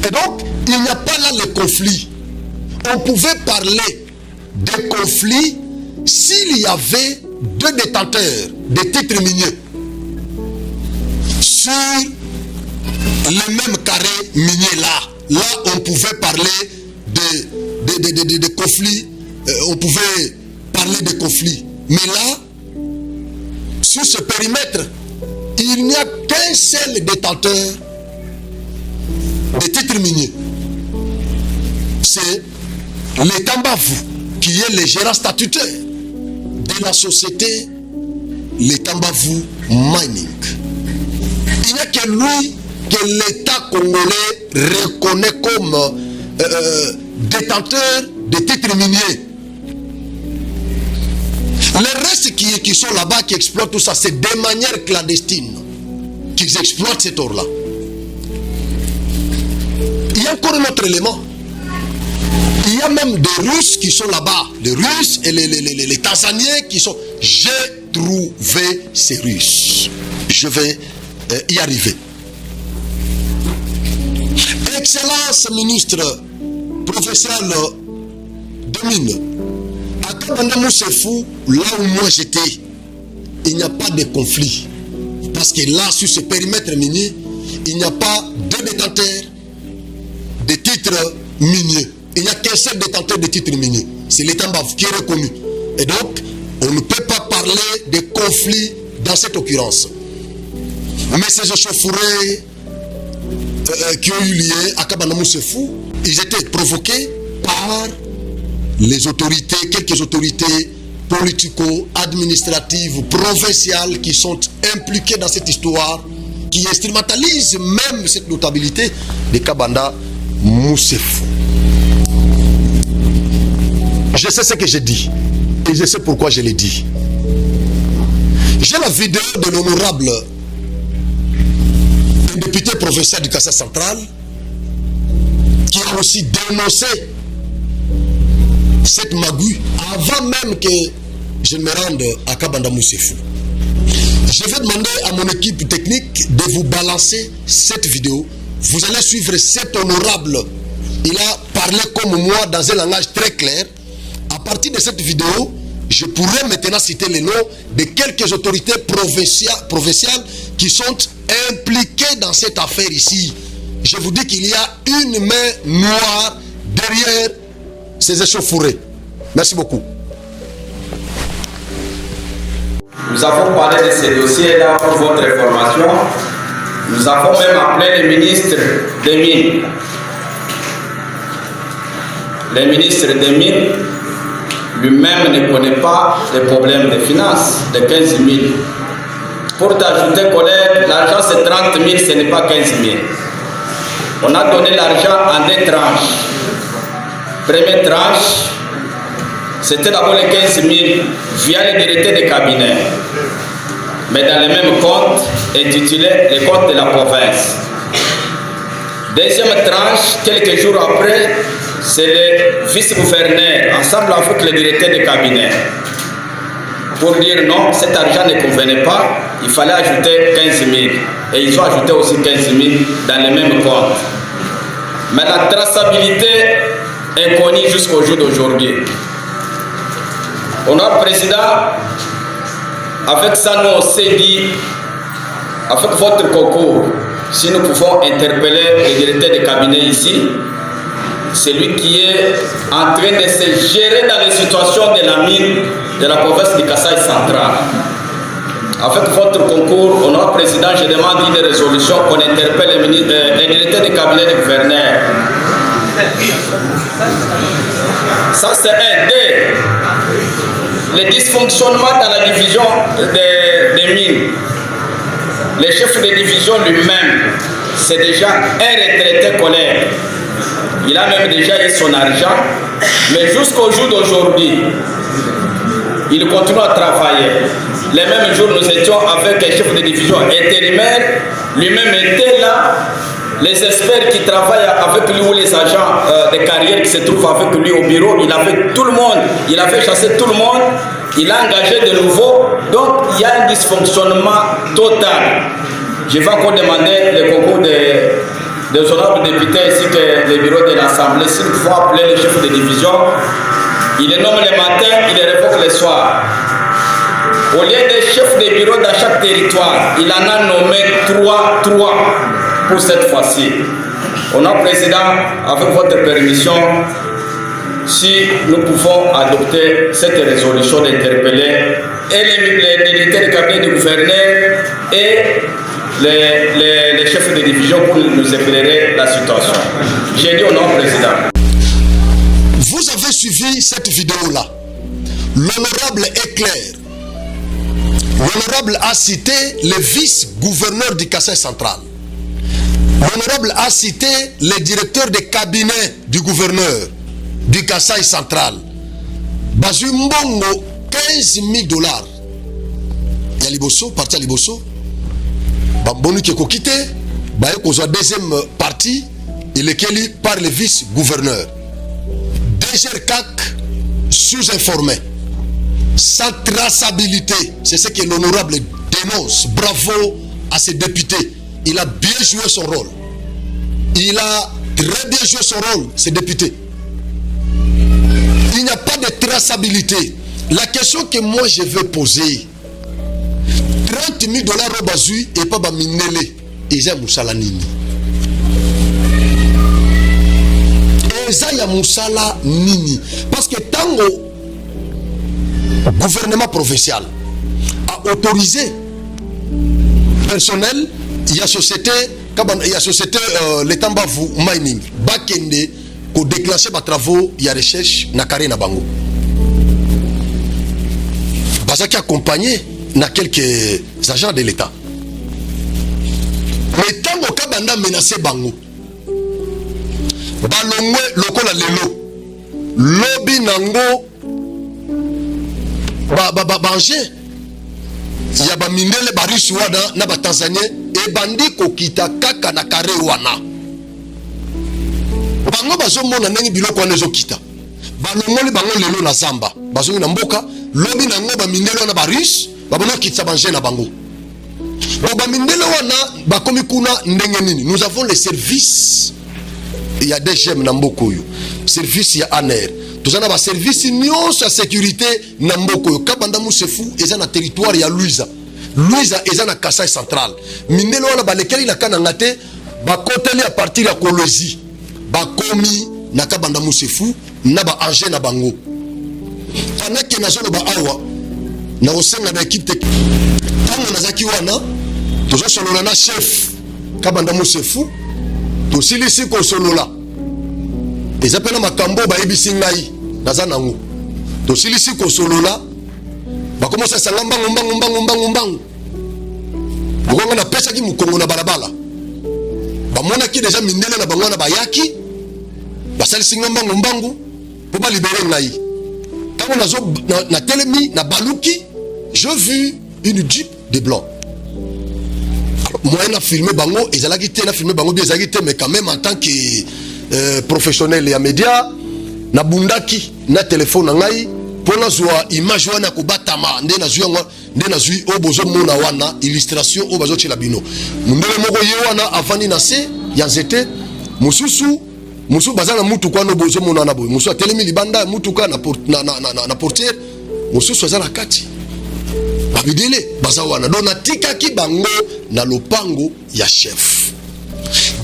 Et donc, il n'y a pas là le conflit. On pouvait parler de conflit s'il y avait deux détenteurs de titres miniers sur le même carré minier là. Là, on pouvait parler de conflits. On pouvait parler de conflits. Mais là, sur ce périmètre, il n'y a qu'un seul détenteur de titres miniers. C'est le Tambavu, qui est le gérant statutaire de la société, le Tambavu Mining. Il n'y a que lui que l'État congolais reconnaît comme détenteur de titres miniers. Les restes qui sont là-bas, qui exploitent tout ça, c'est de manière clandestine qu'ils exploitent cet or-là. Il y a encore un autre élément. Il y a même des Russes qui sont là-bas. Les Russes et les Tanzaniens qui sont... J'ai trouvé ces Russes. Je vais y arriver. Excellence ministre professeur de mine. À Kabanda Moussefou, là où moi j'étais, il n'y a pas de conflit. Parce que là, sur ce périmètre minier, il n'y a pas de détenteurs de titres miniers. Il n'y a qu'un seul détenteur de titres miniers. C'est l'État Tambavu qui est reconnu. Et donc, on ne peut pas parler de conflit dans cette occurrence. Mais ces échauffourées qui ont eu lieu à Kabanda Moussefou, ils étaient provoqués par les autorités, quelques autorités politico-administratives, provinciales qui sont impliquées dans cette histoire, qui instrumentalisent même cette notabilité de Kabanda Moussefou. Je sais ce que j'ai dit et je sais pourquoi je l'ai dit. J'ai la vidéo de l'honorable député provincial du Kassai central qui a aussi dénoncé cette magouille avant même que je me rende à Kabanda Moussefou. Je vais demander à mon équipe technique de vous balancer cette vidéo. Vous allez suivre cet honorable. Il a parlé comme moi dans un langage très clair. À partir de cette vidéo, je pourrais maintenant citer les noms de quelques autorités provinciales qui sont impliquées dans cette affaire ici. Je vous dis qu'il y a une main noire derrière ces échauffourées. Merci beaucoup. Nous avons parlé de ces dossiers-là pour votre information. Nous avons même appelé le ministre des Mines. Le ministre des Mines lui-même ne connaît pas les problèmes de finances de 15 000. Pour t'ajouter, collègue, l'argent c'est 30 000, ce n'est pas 15 000. On a donné l'argent en 2 tranches. Première tranche, c'était d'abord les 15 000 via les directeurs de cabinet, mais dans le même compte intitulé les comptes de la province. Deuxième tranche, quelques jours après, c'est le vice-gouverneur, ensemble avec le directeur de cabinet, pour dire non, cet argent ne convenait pas, il fallait ajouter 15 000. Et ils ont ajouté aussi 15 000 dans le même compte. Mais la traçabilité est connue jusqu'au jour d'aujourd'hui. Honorable Président, avec ça nous on s'est dit, avec votre concours, si nous pouvons interpeller le directeur de cabinet ici, celui qui est en train de se gérer dans les situations de la mine de la province du Kasaï central. Avec votre concours, honorable Président, je demande une résolution qu'on interpelle le directeur de cabinet du gouverneur. Ça c'est un des les dysfonctionnements dans la division des mines. Le chef de division lui-même, c'est déjà un retraité collègue. Il a même déjà eu son argent, mais jusqu'au jour d'aujourd'hui, il continue à travailler. Les mêmes jours, nous étions avec un chef de division intérimaire, lui-même était là. Les experts qui travaillent avec lui ou les agents de carrière qui se trouvent avec lui au bureau, il a fait tout le monde, il a fait chasser tout le monde, il a engagé de nouveau. Donc il y a un dysfonctionnement total. Je vais encore demander le concours des honorables députés ainsi que le bureau de l'Assemblée, s'il faut appeler le chef de division, il les nomme le matin, il les révoque le soir. Au lieu des chefs de bureau dans chaque territoire, il en a nommé 3 pour cette fois-ci. Honorable Président, avec votre permission, si nous pouvons adopter cette résolution d'interpeller et les militaires de cabinet du gouverneur et les chefs de division pour nous éclairer la situation. J'ai dit au nom du Président. Vous avez suivi cette vidéo-là. L'honorable est clair. L'honorable a cité le vice-gouverneur du Kasaï central. L'honorable a cité le directeur de cabinet du gouverneur du Kasaï central. Bazu Mbongo, 15 000 $. Il y a Liboso, parti à Liboso. Bambonu qui est quitté. Baye Kozo, deuxième partie, il est quali par le vice-gouverneur. DGR-CAC sous-informé. Sans traçabilité. C'est ce que l'honorable dénonce. Bravo à ces députés. Il a bien joué son rôle. Il a très bien joué son rôle, ces députés. Il n'y a pas de traçabilité. La question que moi je veux poser, 30 000 $ au bazui et pas baminele. Eza musala nini? Eza ya musala nini? Parce que tango gouvernement provincial a autorisé personnel, il y a société l'État Mbavu Mining Bakende pour déclencher des travaux, il y a recherche na carré na bango. Bazaki accompagné na quelques agents de l'État. Mais tant que Kabanda menacé bango, balongwe lokola lelo, lobby nango bangé. Il y a des mindele barisi wana na ba Tanzania et bandi kokita kaka na kare wana. bango bazomona ndenge biloko wana ezokita balongoli bango lelo na zamba bazongi na mboka lobi nango bamindele wana barusse babona okitisa bange na bango bo bamindele wana bakomi kuna ndenge nini. Nous avons les services ya DGM na mboka oyo, service ya ANR, tozana ba service nyonso ya sécurité na mboka oyo. Kabanda Musefu eza na territoire ya Luiza eza na Kasai central. Mindele wana balekeli na kananga te bakoteli à partir ya Kolwezi bakomi na Kabanda Musefu na ba ange na bango. Panake na zolo ba awa na osenga na équipe technique tango nazaki wana tozo solola na chef Kabanda Musefu tosilisi ko solola eza pena makambo bayebisi ngai naza nango tosilisi ko solola bakomosa sanga mbangu bokonga na pesa ki mukongo na balabala bamona ki deja mindele na bango na bayaki basalisi mbangu po ba libérer ngai tango nazo na telemi na baluki je vu une jeep de blanc. Moi na filmé bango ezalaki te na filmé bango bien ezalaki te mais quand même en tant que professionnel ya média na bundaki na téléphone ngai pona zwa image wana ko batama nde na zwi nde na zwi obozo mona wana illustration obazo tshela bino mundele moko ye wana avani na se ya nzete mususu bazana mutu kwa no bozo mona na boy musu atelemi libanda mutu ka na portière mususu azana kati babidele bazawana dona tikaki bango na lopango ya chef.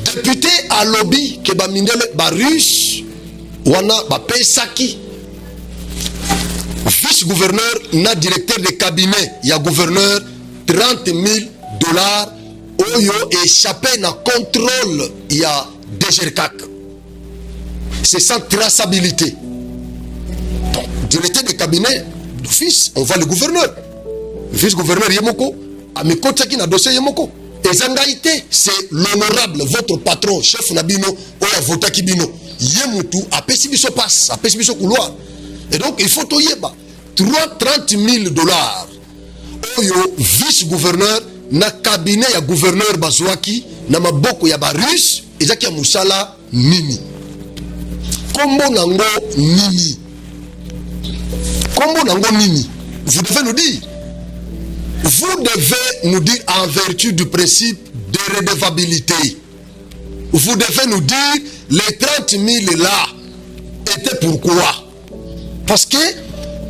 Député à lobby ke bamindele barusse wana bapesaki vice-gouverneur na directeur de cabinet ya gouverneur $30,000 oyo échappé na contrôle ya DGRCAC. C'est sans traçabilité. Donc, directeur de cabinet d'office, on va le gouverneur. Vice-gouverneur Yemoko, Amikotaki na dossier Yemoko. Ezangaïté, c'est l'honorable, votre patron, chef Nabino, Oya Votaki Bino. Yemutu, a pesibiso passe, a pesibiso couloir. Et donc, il faut toyeba. $30,000. Oyo, vice-gouverneur, na cabinet ya gouverneur Bazouaki, na maboko ya barusse, ezaki ya musala nini. Kombo nango nini. Kombo nango nini. Vous devez nous dire. Vous devez nous dire en vertu du principe de redevabilité. Vous devez nous dire les 30,000 là étaient pourquoi. Parce que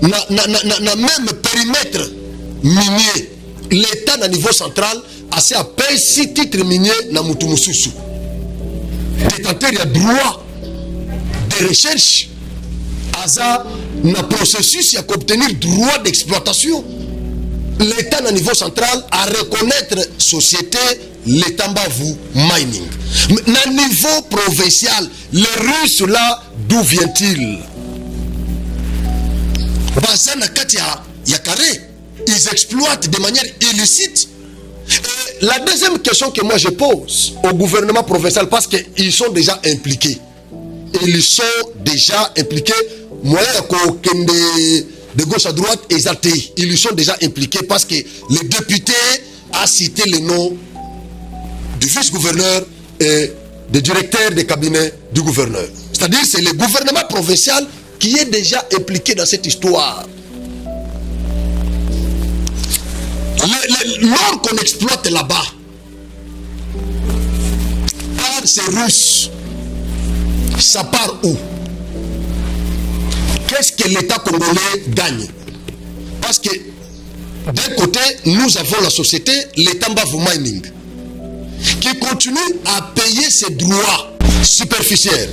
na même périmètre minier, l'État à niveau central a assez appelé 6 titres miniers na Mutumususu. Détenteur il y a droit de recherche. Asa na processus il y a qu'obtenir droit d'exploitation. L'État à niveau central à reconnaître société l'État Mbavu mining. Mais à niveau provincial, les Russes là, d'où vient-il? Bazana Katia Yakare, ils exploitent de manière illicite. Et la deuxième question que moi je pose au gouvernement provincial, parce qu'ils sont déjà impliqués. Ils sont déjà impliqués. Moi, de gauche à droite, exaltés. Ils y sont déjà impliqués parce que le député a cité le nom du vice-gouverneur et du directeur de cabinet du gouverneur. C'est-à-dire c'est le gouvernement provincial qui est déjà impliqué dans cette histoire. L'or qu'on exploite là-bas par ces Russes, ça part où? Qu'est-ce que l'État congolais gagne? Parce que d'un côté, nous avons la société, l'État Mbavu Mining, qui continue à payer ses droits superficiels.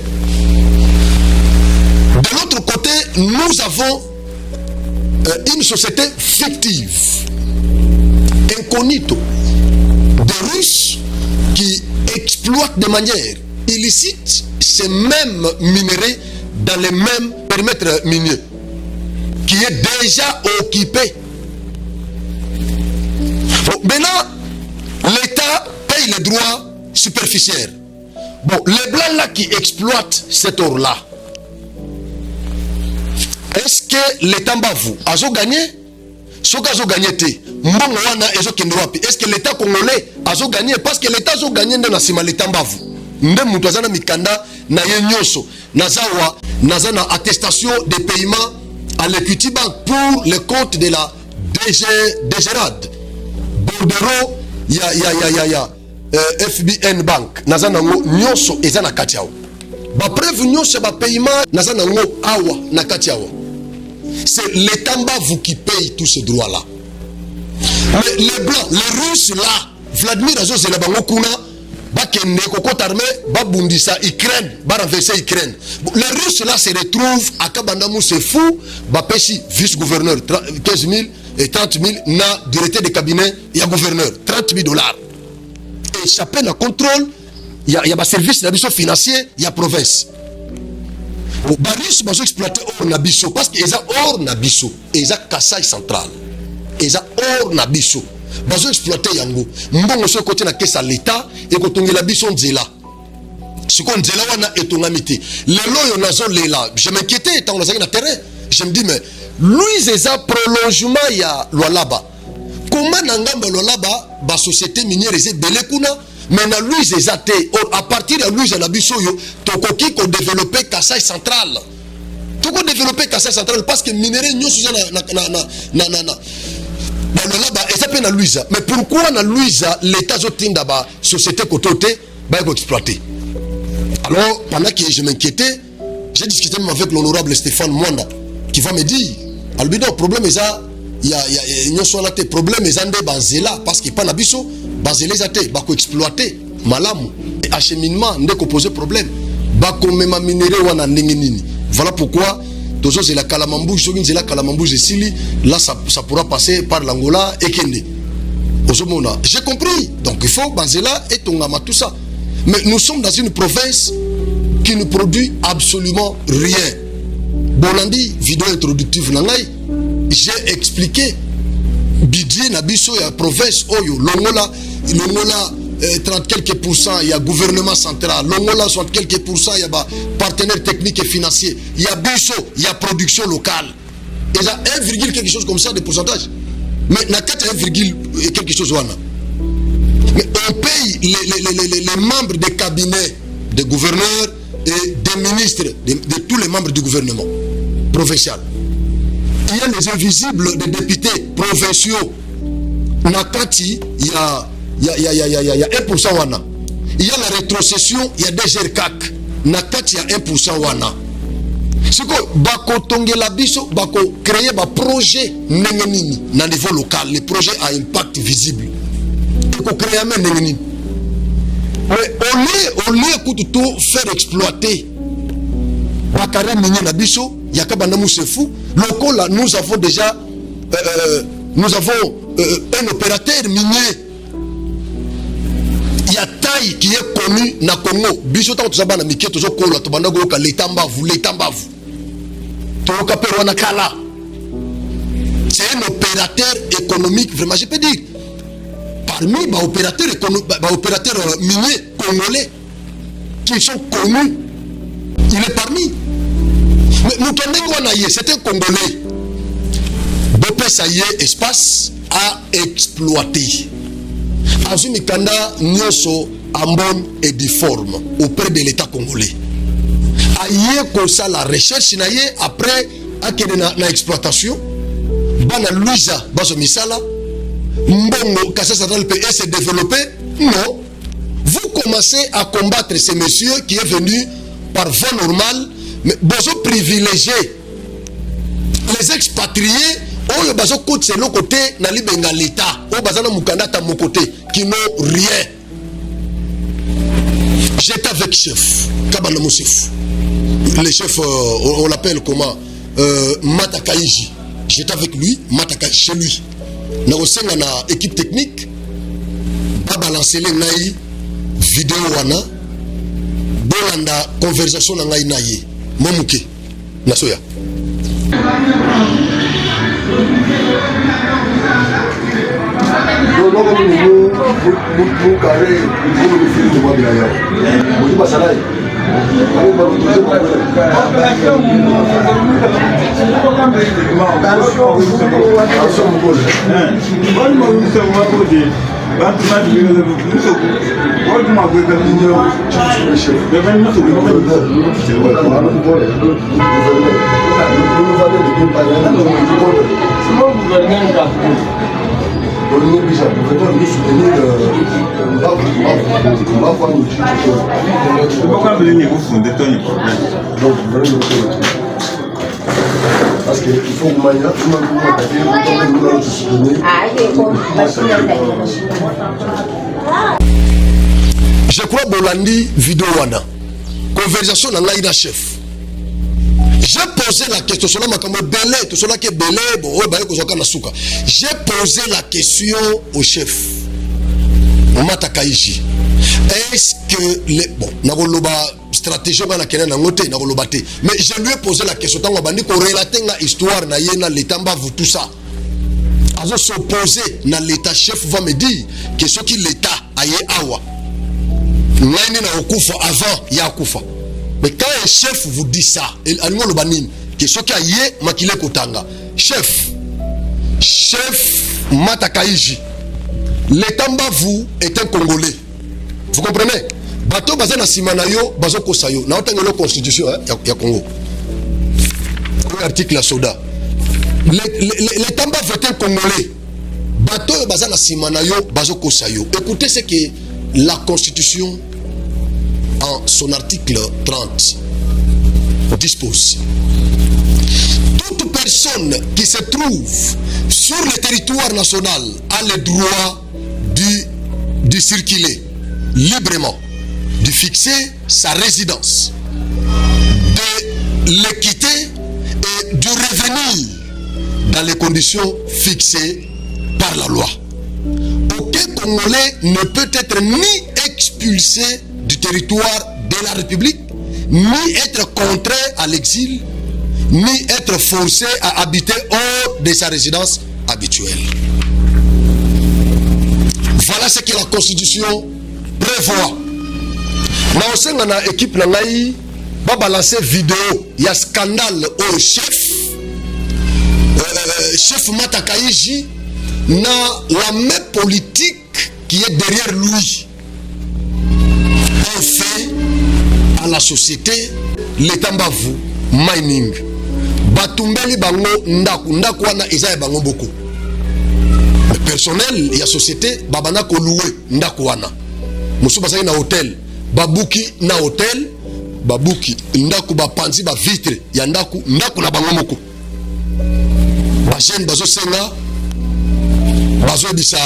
De l'autre côté, nous avons une société fictive, incognito, de Russes qui exploitent de manière illicite ces mêmes minéraux dans les mêmes périmètres miniers, qui est déjà occupé. Bon, maintenant, l'État paye les droits superficiels. Bon, les blancs là qui exploitent cet or-là, est-ce que l'État Mbavu a gagné? Ce qu'ils ont gagné, est-ce que l'État congolais a gagné? Parce que l'État a gagné dans l'État Mbavu. Ndem mutazana mikanda na yenyoso nazawa nazana attestation de paiement à l'Equity Bank pour le compte de la DGRAD Bordereau ya FBN Bank nazana ngo nyoso eza na kati yao ba preuve nyoso ba paiement nazana ngo awa na kati yao. C'est l'État vous qui paye tous ces droits là. Mais les blancs, les Russes là, Vladimir Azo c'est la bango kuna ba kende kokota armée ba bundisa Ukraine ba renverser Ukraine. Les Russes là se retrouvent à Kabanda Moussefou ba peshi vice-gouverneur 15 000 et 30 000 na directeur de cabinet ya gouverneur $30 000. Et échappé na contrôle il y a ba service d'habitation financier il y a province. Baris bazo exploiter or na biso parce que eza or na biso eza Kasai central eza or na biso bazo exploiter yango mbongo so côté na caisse à l'état et kotongela biso nzela siko nzela wana etongami te lelo yo nazo lela je m'inquiétais tant on a na terrain je me dis mais Louise eza prolongement ya Lualaba comment na ngamba Lualaba ba société minière eza belé kuna mais na Louise ezate à partir de Louise na biso yo tokoki ko développer Kasai central toko développer Kasai central parce que minerai nyoso na là-bas ezapé na Louise mais pourquoi na Louise l'état zotinda ba société kototé ba exploiter. Alors pendant que je m'inquiétais j'ai discuté même avec l'honorable Stéphane Mwanda qui va me dire albido problème eza il y a nyoso na te problème ezande banzela parce que pas na biso banzela ezate ba ko exploiter malamu et acheminement ndeko poser problème ba ko mema minerai wana ndenge nini. Voilà pourquoi toujours c'est la Kalamambou soki c'est la Kalamambou Sili là ça pourra passer par l'Angola et Kende osomona j'ai compris donc il faut banzela et tongama tout ça mais nous sommes dans une province qui ne produit absolument rien. Bolandi vidéo introductive nangai j'ai expliqué budget na biso ya province oyo longola 30 quelques pourcents il y a gouvernement central longola 60 quelques pourcents il y a partenaires techniques et financiers il y a biso il y a production locale et ça 1, quelque chose comme ça de pourcentage mais na 4 1, quelque chose wana mais on paye les membres des cabinets des gouverneurs et des ministres de tous les membres du gouvernement provincial. Il y a les invisibles des députés provinciaux. Nakati, il y a 1% wana. Il y a la rétrocession, il y a des GRCAC. Nakati, il y a 1% wana. C'est que bako tongela biso, bako créer ba projet nengenini na niveau local, les projets à impact visible. Bako créer un nengenini. Mais au lieu tout faire exploiter bakare minier na biso, yakabanda Moussefou, local là nous avons déjà un opérateur minier. Il y a taille qui est connu na Congo. Biso ta tuzaba na mikie tozo kola to banda go ka letambavu. To ka pero na kala. C'est un opérateur économique vraiment je peux dire parmi les opérateurs miniers congolais qui sont connus. Il est parmi. Mais nous c'est un Congolais. Bopé ça y est espace à exploiter. Azumikanda nyoso ambon et difforme auprès de l'État congolais. Aïe comme ça la recherche naïe après akene na exploitation. Bana Louisa baso misala. Mbongo Kasai Central peut se développer. Non. Vous commencez à combattre ces messieurs qui est venu par voie normale, mais vous privilégiez les expatriés. Oyo bazo côté c'est l'autre côté na libenga l'état. Oyo bazana mukanda ta mon côté qui n'ont rien. J'étais avec chef Kabanda Moussefou. Le chef on l'appelle comment Matakaiji. J'étais avec lui, Matakaiji chez lui. Na osenga na équipe technique ba balancer les ngai vidéo wana bolanda conversation na ngai naye momuke na soya. parce qu'il faut que je crois Bolandi vidéo wana conversation na ngai na chef. J'ai posé la question sur ma comme belé tout cela qui est belé bon ba ko zoka na suka. J'ai posé la question au chef. Omata Kaiji. Est-ce que les bon na koloba stratégie bana kena na ngote na koloba te mais je lui ai posé la question tango bandi ko relater nga histoire na yena l'état mbavu tout ça. Azo s'opposer na l'état chef va me dire que ce qui l'état aye awa. Nani na okufa avant ya kufa. Mais quand un chef vous dit ça, alingo lo banini que ce qui aye makile kotanga. Chef Mata Kaiji. L'état mbavu est un Congolais. Vous comprenez? Bato baza na simana yo bazo kosa yo. Na otangelo constitution ya Congo. Article la soda. L'état mbavu est un Congolais. Bato baza na simana yo bazo kosa yo. Écoutez ce que la constitution en son article 30 dispose. Toute personne qui se trouve sur le territoire national a le droit de circuler librement, de fixer sa résidence, de le quitter et de revenir dans les conditions fixées par la loi. Aucun Congolais ne peut être ni expulsé du territoire de la République, ni être contraint à l'exil, ni être forcé à habiter hors de sa résidence habituelle. Voilà ce que la Constitution prévoit. Dans la équipe na ngai ba balancer vidéo, il y a scandale au chef Mata Kaiji na la même politique qui est derrière lui. On fait à la société l'état mbavu mining. Batumbeli bango ndaku wana eza bango boko. Le personnel ya société babana ko louer ndaku wana. Musu basaki na hôtel, babuki na hôtel, babuki ndaku ba panzi ba vitre ya ndaku na bango moko. Ba jeune bazo senga bazo bisa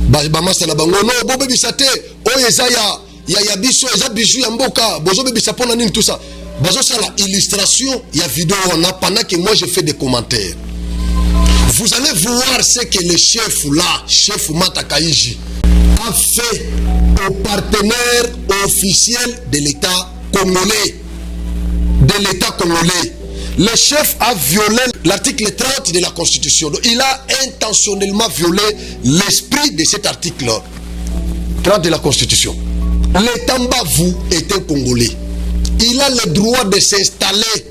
ba master na bango no bo bebisa te o eza ya biso eza bijou ya mboka bozo bebisa pona nini tout ça. Bazo ça la illustration ya vidéo on a pendant que moi je fais des commentaires. Vous allez voir ce que le chef là, chef Mata Kaiji a fait aux partenaires officiels de l'État congolais. Le chef a violé l'article 30 de la Constitution. Donc, il a intentionnellement violé l'esprit de cet article 30 de la Constitution. L'État mbavu est un Congolais. Il a le droit de s'installer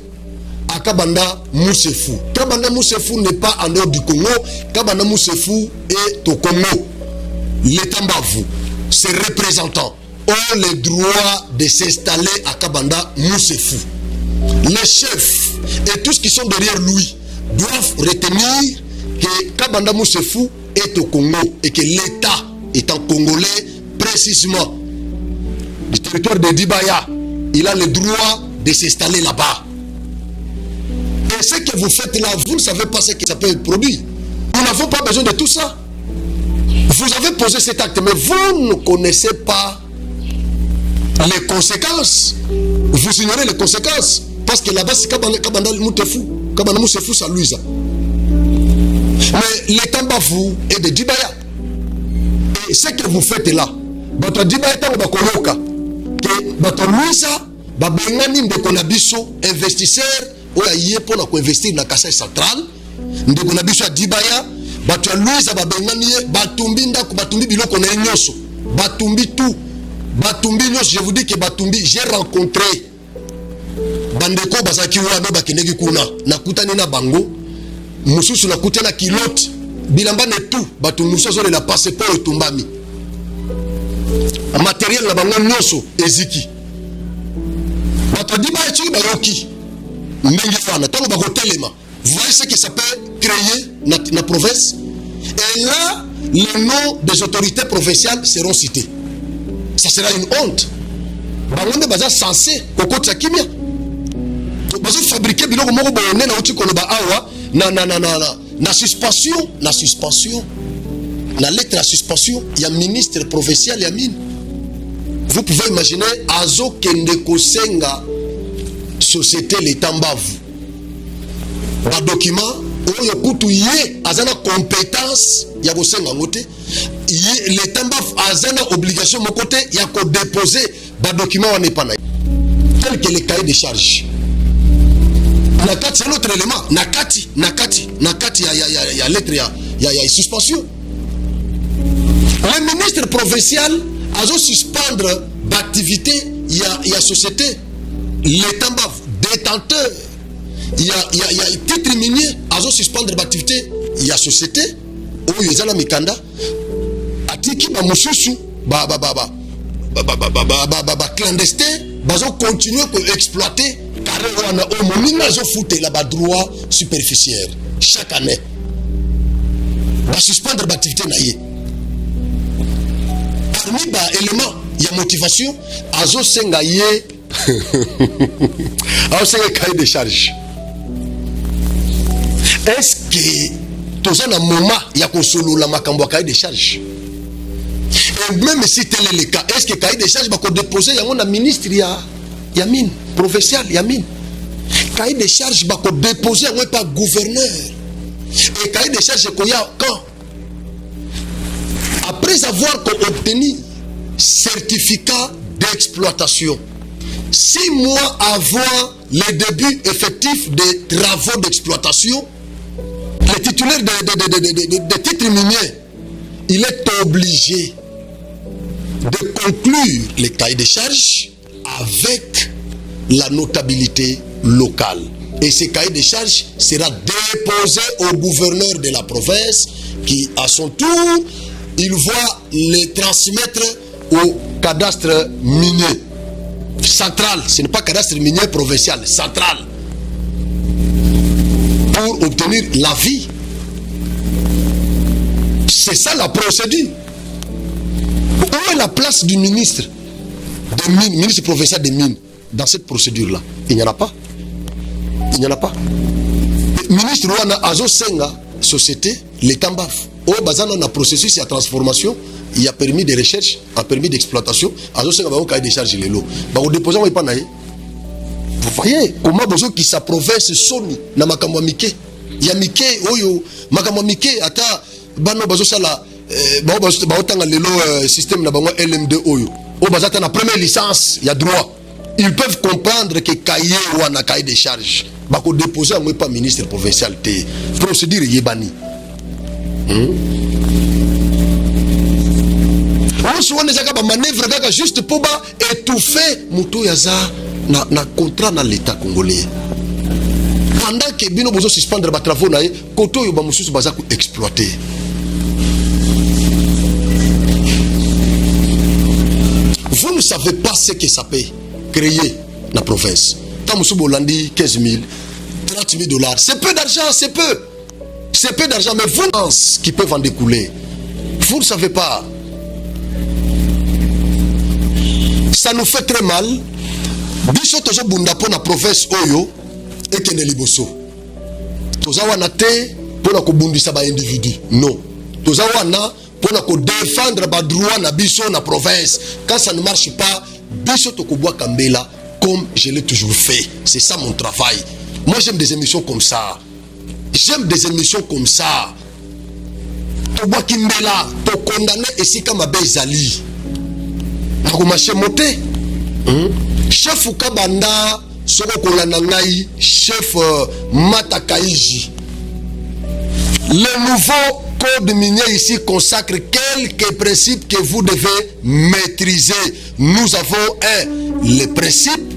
à Kabanda Moussefu. Kabanda Moussefu n'est pas en dehors du Congo. Kabanda Moussefu est au Congo. L'État mbavu, ses représentants, ont le droit de s'installer à Kabanda Moussefu. Les chefs et tous qui sont derrière lui doivent retenir que Kabanda Moussefu est au Congo et que l'État est en Congolais précisément. Du territoire de Dibaya, il a le droit de s'installer là-bas. Et ce que vous faites là, vous ne savez pas ce que ça peut produire. Nous n'avons pas besoin de tout ça. Vous avez posé cet acte, mais vous ne connaissez pas les conséquences. Vous ignorez les conséquences. Parce que là-bas, c'est Kabanda Moussefu, ça lui. Mais l'État mbavu est de Dibaya. Et ce que vous faites là, votre Dibaya est en Bakoloka. Que votre Louisa, Babengani Mbekonabiso, investisseur, oya yé pour investir dans la Kassai centrale, Mbekonabiso à Dibaya, Batu Louisa, Babengani, Batumbi Ndaku, Batumbi Biloko na Nyoso, Batumbi tout, Batumbi Nyoso, je vous dis que Batumbi, j'ai rencontré Bandeko Bazaki Wano Bakinegi Kuna, Nakutani na Bango, Mususu Nakutana Kilote, Bilamba ne tout, Batu Mususu de la passeport et Tumbami. matériel na bango nyonso eziki bato di ba etiki bayoki ndenge fana tango bakotelema. Vous voyez ce que ça peut créer na province. Et là, les noms des autorités provinciales seront cités. Ça sera une honte. Bango baza censé kokotsa kimia. Bazo fabriquer biloko moko boyone na uti koloba awa na suspension, na lettre à suspension, il y a ministre provincial ya mine. Vous pouvez imaginer azo kende kosenga société l'état mbavu. Ba document oyo kutu ye azana compétence ya kosenga ngote. L'état mbavu azana obligation mon côté ya ko déposer ba document wana pana. Tel que le cahier de charge. Nakati c'est l'autre élément. Nakati ya lettre ya suspension. Le ministre provincial a suspendre l'activité, il y a société, l'État détenteur, il y a titre minier, a suspendre l'activité, il y a société, où il y a la mikanda, a tiki ba mususu, clandestin, bazo continuer à exploiter, car on a au moment où fouté là-bas droit superficiel chaque année. Va suspendre l'activité naïe. Parmi les éléments, il y a motivation. Azo senga ye, azo senga cahier de charge. Est-ce que tous un moment il y a consolo la makambo cahier de charge? Et même si tel est le cas, est-ce que cahier de charge va déposer il y a un ministre ya mine provincial ya mine. Cahier de charge va déposer un pas gouverneur. Et cahier de charge qu'il y a quand? Après avoir obtenu certificat d'exploitation, 6 mois avant le début effectif des travaux d'exploitation, le titulaire de titres miniers, il est obligé de conclure les cahiers de charges avec la notabilité locale. Et ce cahier de charges sera déposé au gouverneur de la province qui, à son tour, il va les transmettre au cadastre minier central. Ce n'est pas cadastre minier provincial, central. Pour obtenir l'avis. C'est ça la procédure. Où est la place du ministre des mines, ministre provincial des mines, dans cette procédure-là? Il n'y en a pas. Il n'y en a pas. Le ministre Wana Azo Senga, société, l'État mbaf. Au bazan on a processus de transformation, il y a permis de recherche, un permis d'exploitation. Azo Senga va au cahier de charge les lots. Bah au déposant on pas naïe. Vous voyez comment besoin qui sa province soni na makamwa mike. Ya mike oyo makamwa mike ata bano bazo sala ba otanga lelo système na bango LMD oyo. Au bazata na première licence, il y a droit. Ils peuvent comprendre que cahier ou un cahier de charge. Bah qu'on déposer à moi pas ministre provincial te procédure yebani. On se voit déjà que manœuvre juste pour étouffer Moutou Yaza na contrat dans l'État congolais. Pendant que Bino Bozo suspendre les travaux, Koto Yoba Moussous Baza exploiter. Vous ne savez pas ce que ça peut créer la province. Tant Moussou Bolandi 15 000, 30 000 $. C'est peu d'argent, c'est peu. C'est peu d'argent, mais vous qui peuvent en découler. Vous ne savez pas. Ça nous fait très mal. Biso tozo bunda po na province oyo ekene liboso. Toza wana te po na ko bundisa ba individu. Non. Toza wana po na ko défendre ba droit na biso na province. Quand ça ne marche pas, biso to ko bois kambela comme je l'ai toujours fait. C'est ça mon travail. Moi j'aime des émissions comme ça. J'aime des émissions comme ça. Toba Kimbela, to condamné ici comme Abezali. Ako marché monté. Chef Kabanda, Soko Kolanangai, chef Matakaiji. Le nouveau code minier ici consacre quelques principes que vous devez maîtriser. Nous avons les principes.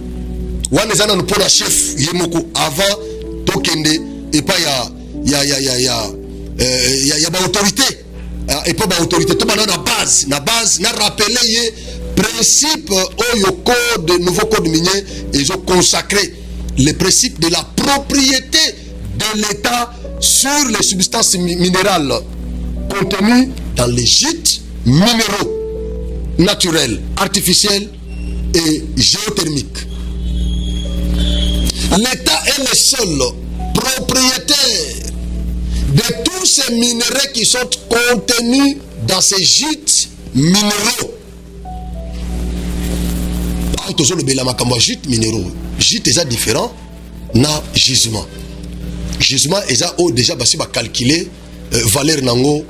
Wanezana nous pour chef Yemoko avant Tokende. Et pas il y a ba autorité et pas ba autorité tout na base na rappeler principe code, nouveau code minier, ils ont consacré les principes de la propriété de l'État sur les substances minérales contenues dans les gîtes minéraux naturels, artificiels et géothermiques. L'État est le seul propriétaire de tous ces minéraux qui sont contenus dans ces gîtes minéraux. Gîtes minéraux. Gîtes est différent na gisement. Gisement est déjà calculé valeur nango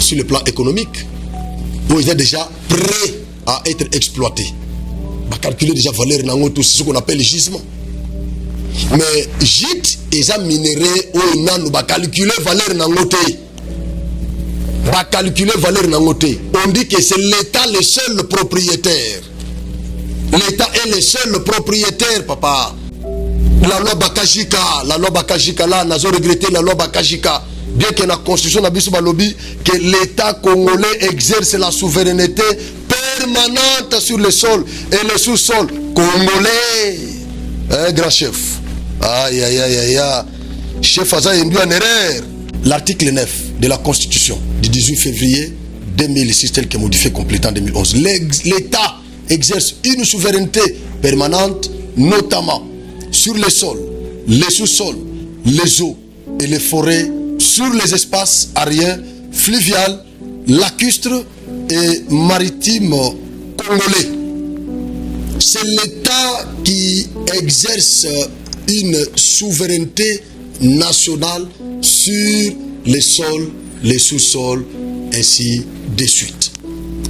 sur le plan économique. Où il est déjà prêt à être exploité. Calculer déjà valeur nango tout ce qu'on appelle gisement. Mais gîte est minéré où nanu calculer valeur nango te. Calculer valeur nango te. On dit que c'est l'État le seul propriétaire. L'État est le seul propriétaire, papa. La loi Bakajika, là, n'a pas regretté la loi Bakajika. Bien que la constitution n'a pas lobby, que l'État congolais exerce la souveraineté permanente sur le sol et le sous-sol congolais. Grand chef. Aïe, aïe, aïe, aïe, aïe. Chef Aza induit en erreur. L'article 9 de la constitution du 18 février 2006, tel que modifié complètement en 2011. L'État exerce une souveraineté permanente, notamment sur les sols, les sous-sols, les eaux et les forêts, sur les espaces aériens, fluviaux, lacustres et maritimes congolais. C'est l'État qui exerce une souveraineté nationale sur les sols, les sous-sols, ainsi de suite.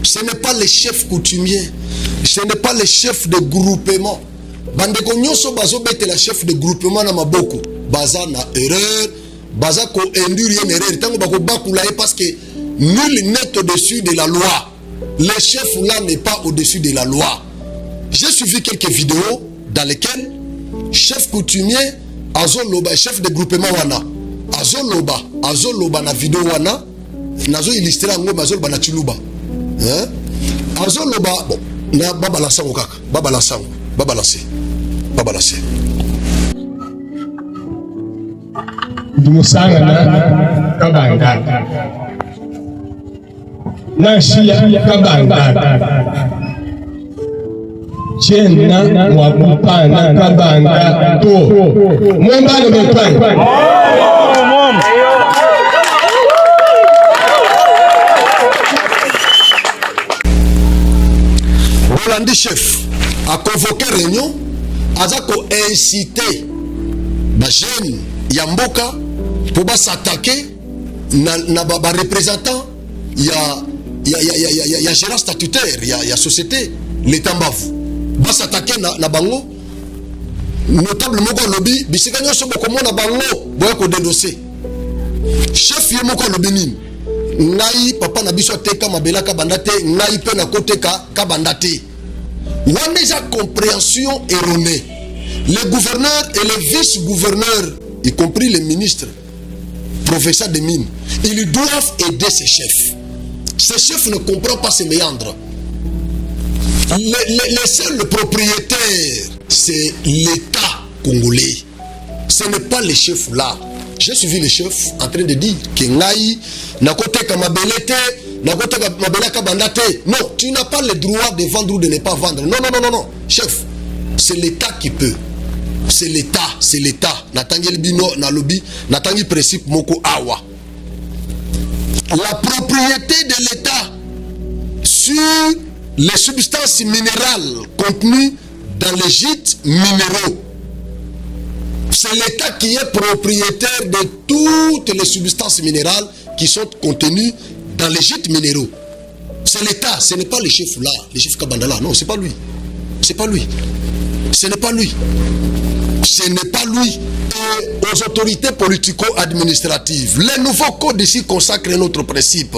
Ce n'est pas les chefs coutumiers, ce n'est pas les chefs de groupement. Bandeko nyonso bazo bete la chef de groupement na maboko. Baza na erreur, baza ko endure une erreur. Tango bako bakula parce que nul n'est au-dessus de la loi. Le chef là n'est pas au-dessus de la loi. J'ai suivi quelques vidéos dans lesquelles chef coutumier azoloba chef de groupement wana azoloba na vidéo wana nazo illustrer ngo bazoloba na chiluba. Azoloba bon na babala sango kaka babala sango babalancer dumusanga na kabanga na shia kabanga chena mwakupana kabanga to mwembalo mepana Rolandi chef a convoqué réunion, a incité les jeunes Yamboka pour s'attaquer na représentant il y a gérant statutaire, il y a société l'État Mbavu va s'attaquer na bango notable moko lobby bisika nyoso bokomo na bango boya ko dénoncer chef ye moko lobby nini ngai papa na biso teka mabelaka bandate ngai pe na koteka ka bandate. On a déjà compréhension erronée. Les gouverneurs et les vice-gouverneurs, y compris les ministres, professeurs de mines, ils doivent aider ces chefs. Ces chefs ne comprennent pas ces méandres. Les seuls propriétaires, c'est l'État congolais. Ce n'est pas les chefs là. J'ai suivi les chefs en train de dire que Ngai, Nakote Kamabelete, non, tu n'as pas le droit de vendre ou de ne pas vendre. Non. Chef, c'est l'État qui peut. C'est l'État. Natangi Bino, Nalobi, Natangi principe Moko Awa. La propriété de l'État sur les substances minérales contenues dans les gîtes minéraux. C'est l'État qui est propriétaire de toutes les substances minérales qui sont contenues dans les gîtes minéraux. C'est l'État, ce n'est pas les chefs là, les chefs Kabandala. Non, c'est pas lui. Ce n'est pas lui. Et aux autorités politico-administratives, les nouveaux codes ici consacrent notre principe.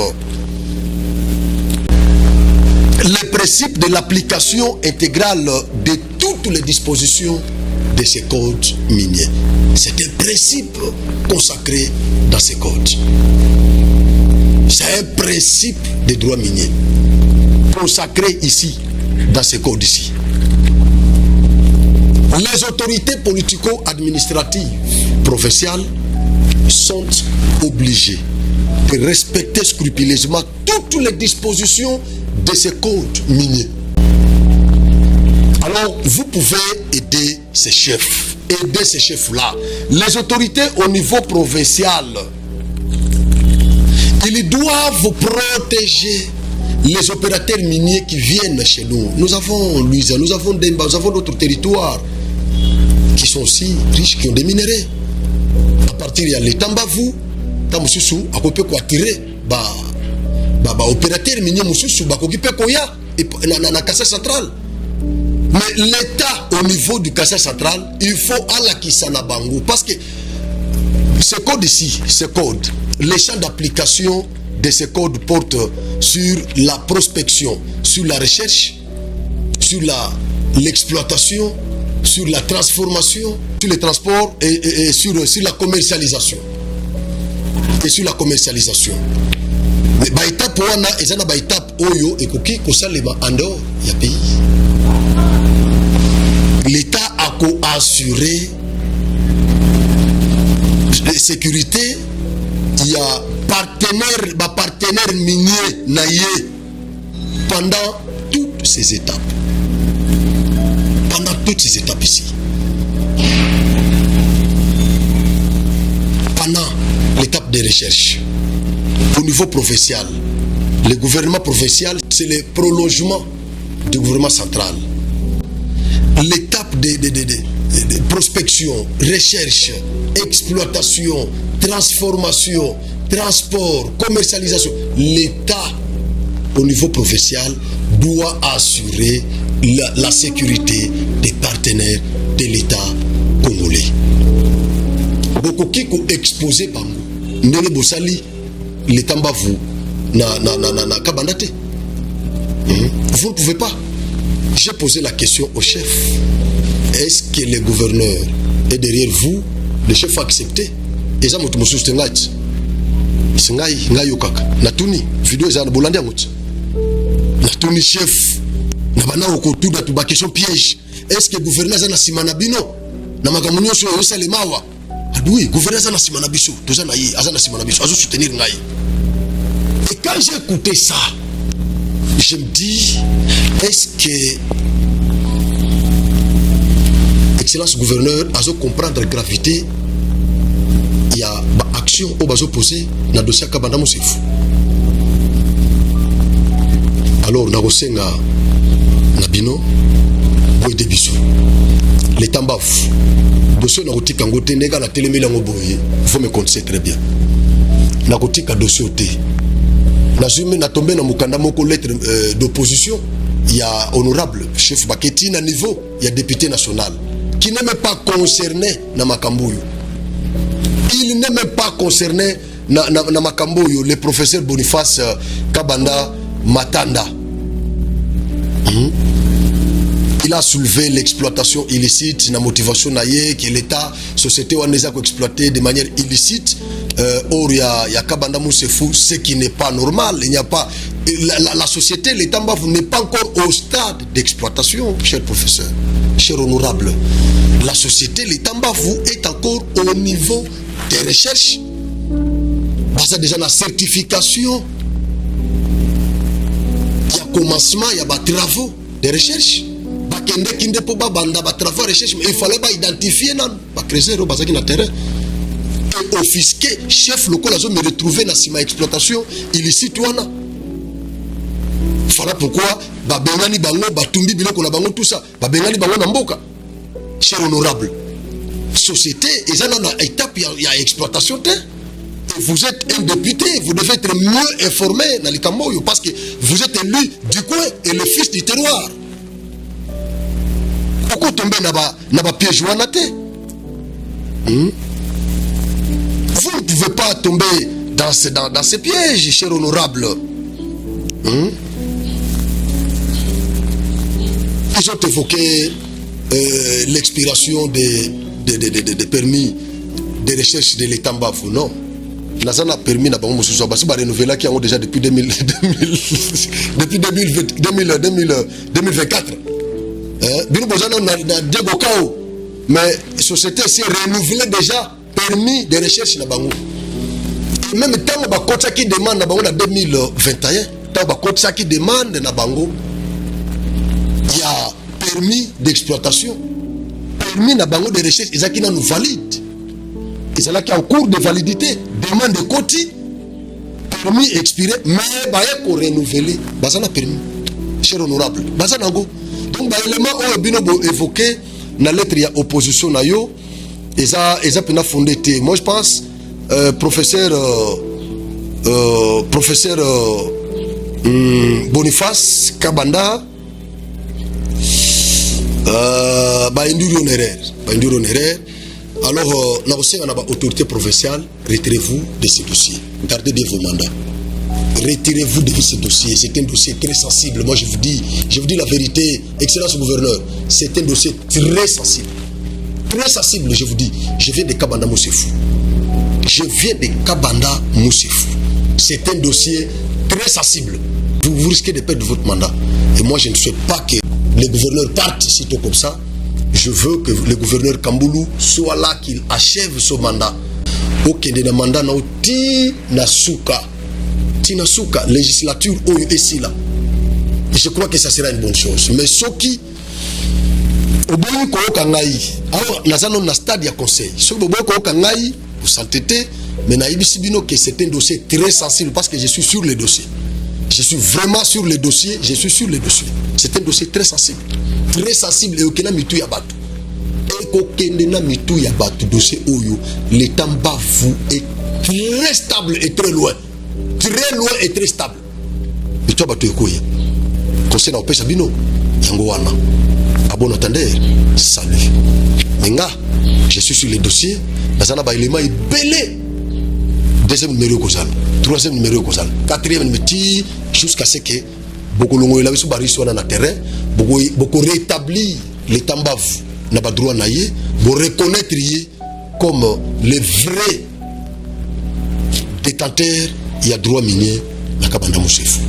Le principe de l'application intégrale de toutes les dispositions de ces codes miniers. C'est un principe consacré dans ces codes. C'est un principe des droits miniers. consacré ici, dans ce code ici. Les autorités politico-administratives provinciales sont obligées de respecter scrupuleusement toutes les dispositions de ce code minier. Alors, vous pouvez aider ces chefs, là. Les autorités au niveau provincial, ils doivent protéger les opérateurs miniers qui viennent chez nous. Nous avons Luisa, nous avons Demba, nous avons d'autres territoires qui sont aussi riches, qui ont des minéraux. À partir de l'Etambavu, Tamususu, à peu près attirer, opérateur minier Mususu, Bakokipe Koya, et na Kassai central. Mais l'État, au niveau du Kassai central, il faut à la Kisana Bango. Parce que ce code ici, ce code, les champs d'application de ce code portent sur la prospection, sur la recherche, sur l'exploitation, sur la transformation, sur le transport et sur la commercialisation. Et sur la commercialisation. Mais par étape, il y a une étape oyo et koki kosalema en dehors du pays. L'État a assuré la sécurité. Il y a partenaire minier naïe pendant toutes ces étapes. Pendant toutes ces étapes ici. Pendant l'étape de recherche, au niveau provincial, le gouvernement provincial, c'est le prolongement du gouvernement central. L'étape de prospection, recherche, exploitation, transformation, transport, commercialisation, l'État au niveau provincial doit assurer la sécurité des partenaires de l'État congolais. Beaucoup qui ont exposé par nous, Ndele Bossali, l'État Mbavu, na Kabandate. Vous ne pouvez pas. J'ai posé la question au chef. Est-ce que le gouverneur est derrière vous? Le chef a accepté. Et ça, je me suis dit, c'est Ngaï Kaka. Natuni, vidéo, c'est un Bolandi Amout. Natuni, chef. Nabana Okotou, na question piège. Est-ce que le gouverneur est dans Simanabino? Namagamunyo sur Yosalemawa. Oui, le gouverneur est dans Simanabiso. Tout ça, il est dans Simanabiso. Il faut soutenir Ngaï. Et quand j'ai écouté ça, je me dis, est-ce que Excellence gouverneur a comprendre la gravité? Il y a une action au bas opposé dans le dossier Kabanda Moussef. Alors, nous avons Nabino, Boy Debiso, les Tambaf, dossier Nagoti Kangote, Nega la téléméla Ngoboye, vous me connaissez très bien. Nagoti Kadossier Oté. Nazumi na tombé dans Mukanda moko lettre d'opposition. Il y a honorable chef Baketi à niveau, il y a député national qui n'est même pas concerné dans Makambouyo. Il n'est même pas concerné dans Makambouyo, le professeur Boniface Kabanda Matanda. Il a soulevé l'exploitation illicite, la motivation naïe, que l'État, société ou a exploité de manière illicite. Or, il y a Kabanda Moussefou, ce qui n'est pas normal. Il n'y a pas. La société, l'État n'est pas encore au stade d'exploitation, cher professeur, cher honorable. La société, l'État est encore au niveau des recherches. Parce que déjà la certification, il y a commencement, il y a des travaux de recherche. Il fallait identifier les terrain et offisquer chef local à me retrouver dans ma exploitation illicite. Voilà pourquoi Babengani Bango, Batumbi Biloko na Bango, tout ça, Babengani Bango Namboka. Cher honorable, société, et ça dans l'étape, il y a exploitation. Et vous êtes un député, vous devez être mieux informé dans les Camboyo parce que vous êtes élu du coin et le fils du terroir. Pourquoi tomber dans le piège ou en athée? Vous ne pouvez pas tomber dans ces pièges, cher honorable. Ils ont évoqué l'expiration des permis de recherche de l'État Mbafou. Non. Nazana permis na bango mususu basi ba renouveler qui ont déjà depuis 2024. Bino bozana na Diego Kao. Mais société c'est renouvelé déjà permis de recherche na bango. Même tant ba kotsa qui demande na bango na 2021, tant ba kotsa qui demande na bango il y a permis d'exploitation, permis na bango de recherche ezaki na nous valide. Et c'est là qui est en cours de validité, demande de côté, permis expiré, mais bah il faut renouveler, bah ça n'a permis, cher honorable, bah ça n'a go. Donc bah l'élément où bino évoqué na lettre il y a opposition na yo, et ça pena fondé. Moi je pense professeur Boniface Kabanda bah indure en erreur. Alors, nous avons autorité provinciale, retirez-vous de ce dossier. Gardez de vos mandats. Retirez-vous de ce dossier. C'est un dossier très sensible. Moi, je vous dis la vérité, Excellence gouverneur, c'est un dossier très sensible. Très sensible, je vous dis. Je viens de Kabanda Moussefou. C'est un dossier très sensible. Vous risquez de perdre votre mandat. Et moi, je ne souhaite pas que les gouverneurs partent sitôt comme ça. Je veux que le gouverneur Kamboulou soit là, qu'il achève son mandat. Ok, de mandat na Tinasuka, législature ici là. Je crois que ça sera une bonne chose. Mais ce qui, au bout de Kangaï, alors nous na stade de conseil. Ce qui au bout de Kangaï, vous s'entêtez, mais na ibisibino que c'est un dossier très sensible parce que je suis sur le dossier. Je suis vraiment sur le dossier. C'est un dossier très sensible. Très sensible et aucun mitou ya batu. Et qu'aucun na mitou ya batu dossier oyo. Le temps bas vous est très stable et très loin. Très loin et très stable. Et toi batu ekoya. Conseil na opesa bino. Yango wana. A bon entendeur. Salut. Menga, je suis sur le dossier. Nazana ba élément est belé. Deuxième numéro Kozal. Troisième numéro Kozal. Quatrième numéro jusqu'à ce que beaucoup longo la biso bari sur na terrain, beaucoup rétablir les tambav na ba droit naie, pour reconnaître comme les vrais détenteurs il y a droit minier na Kabanda Moussefou.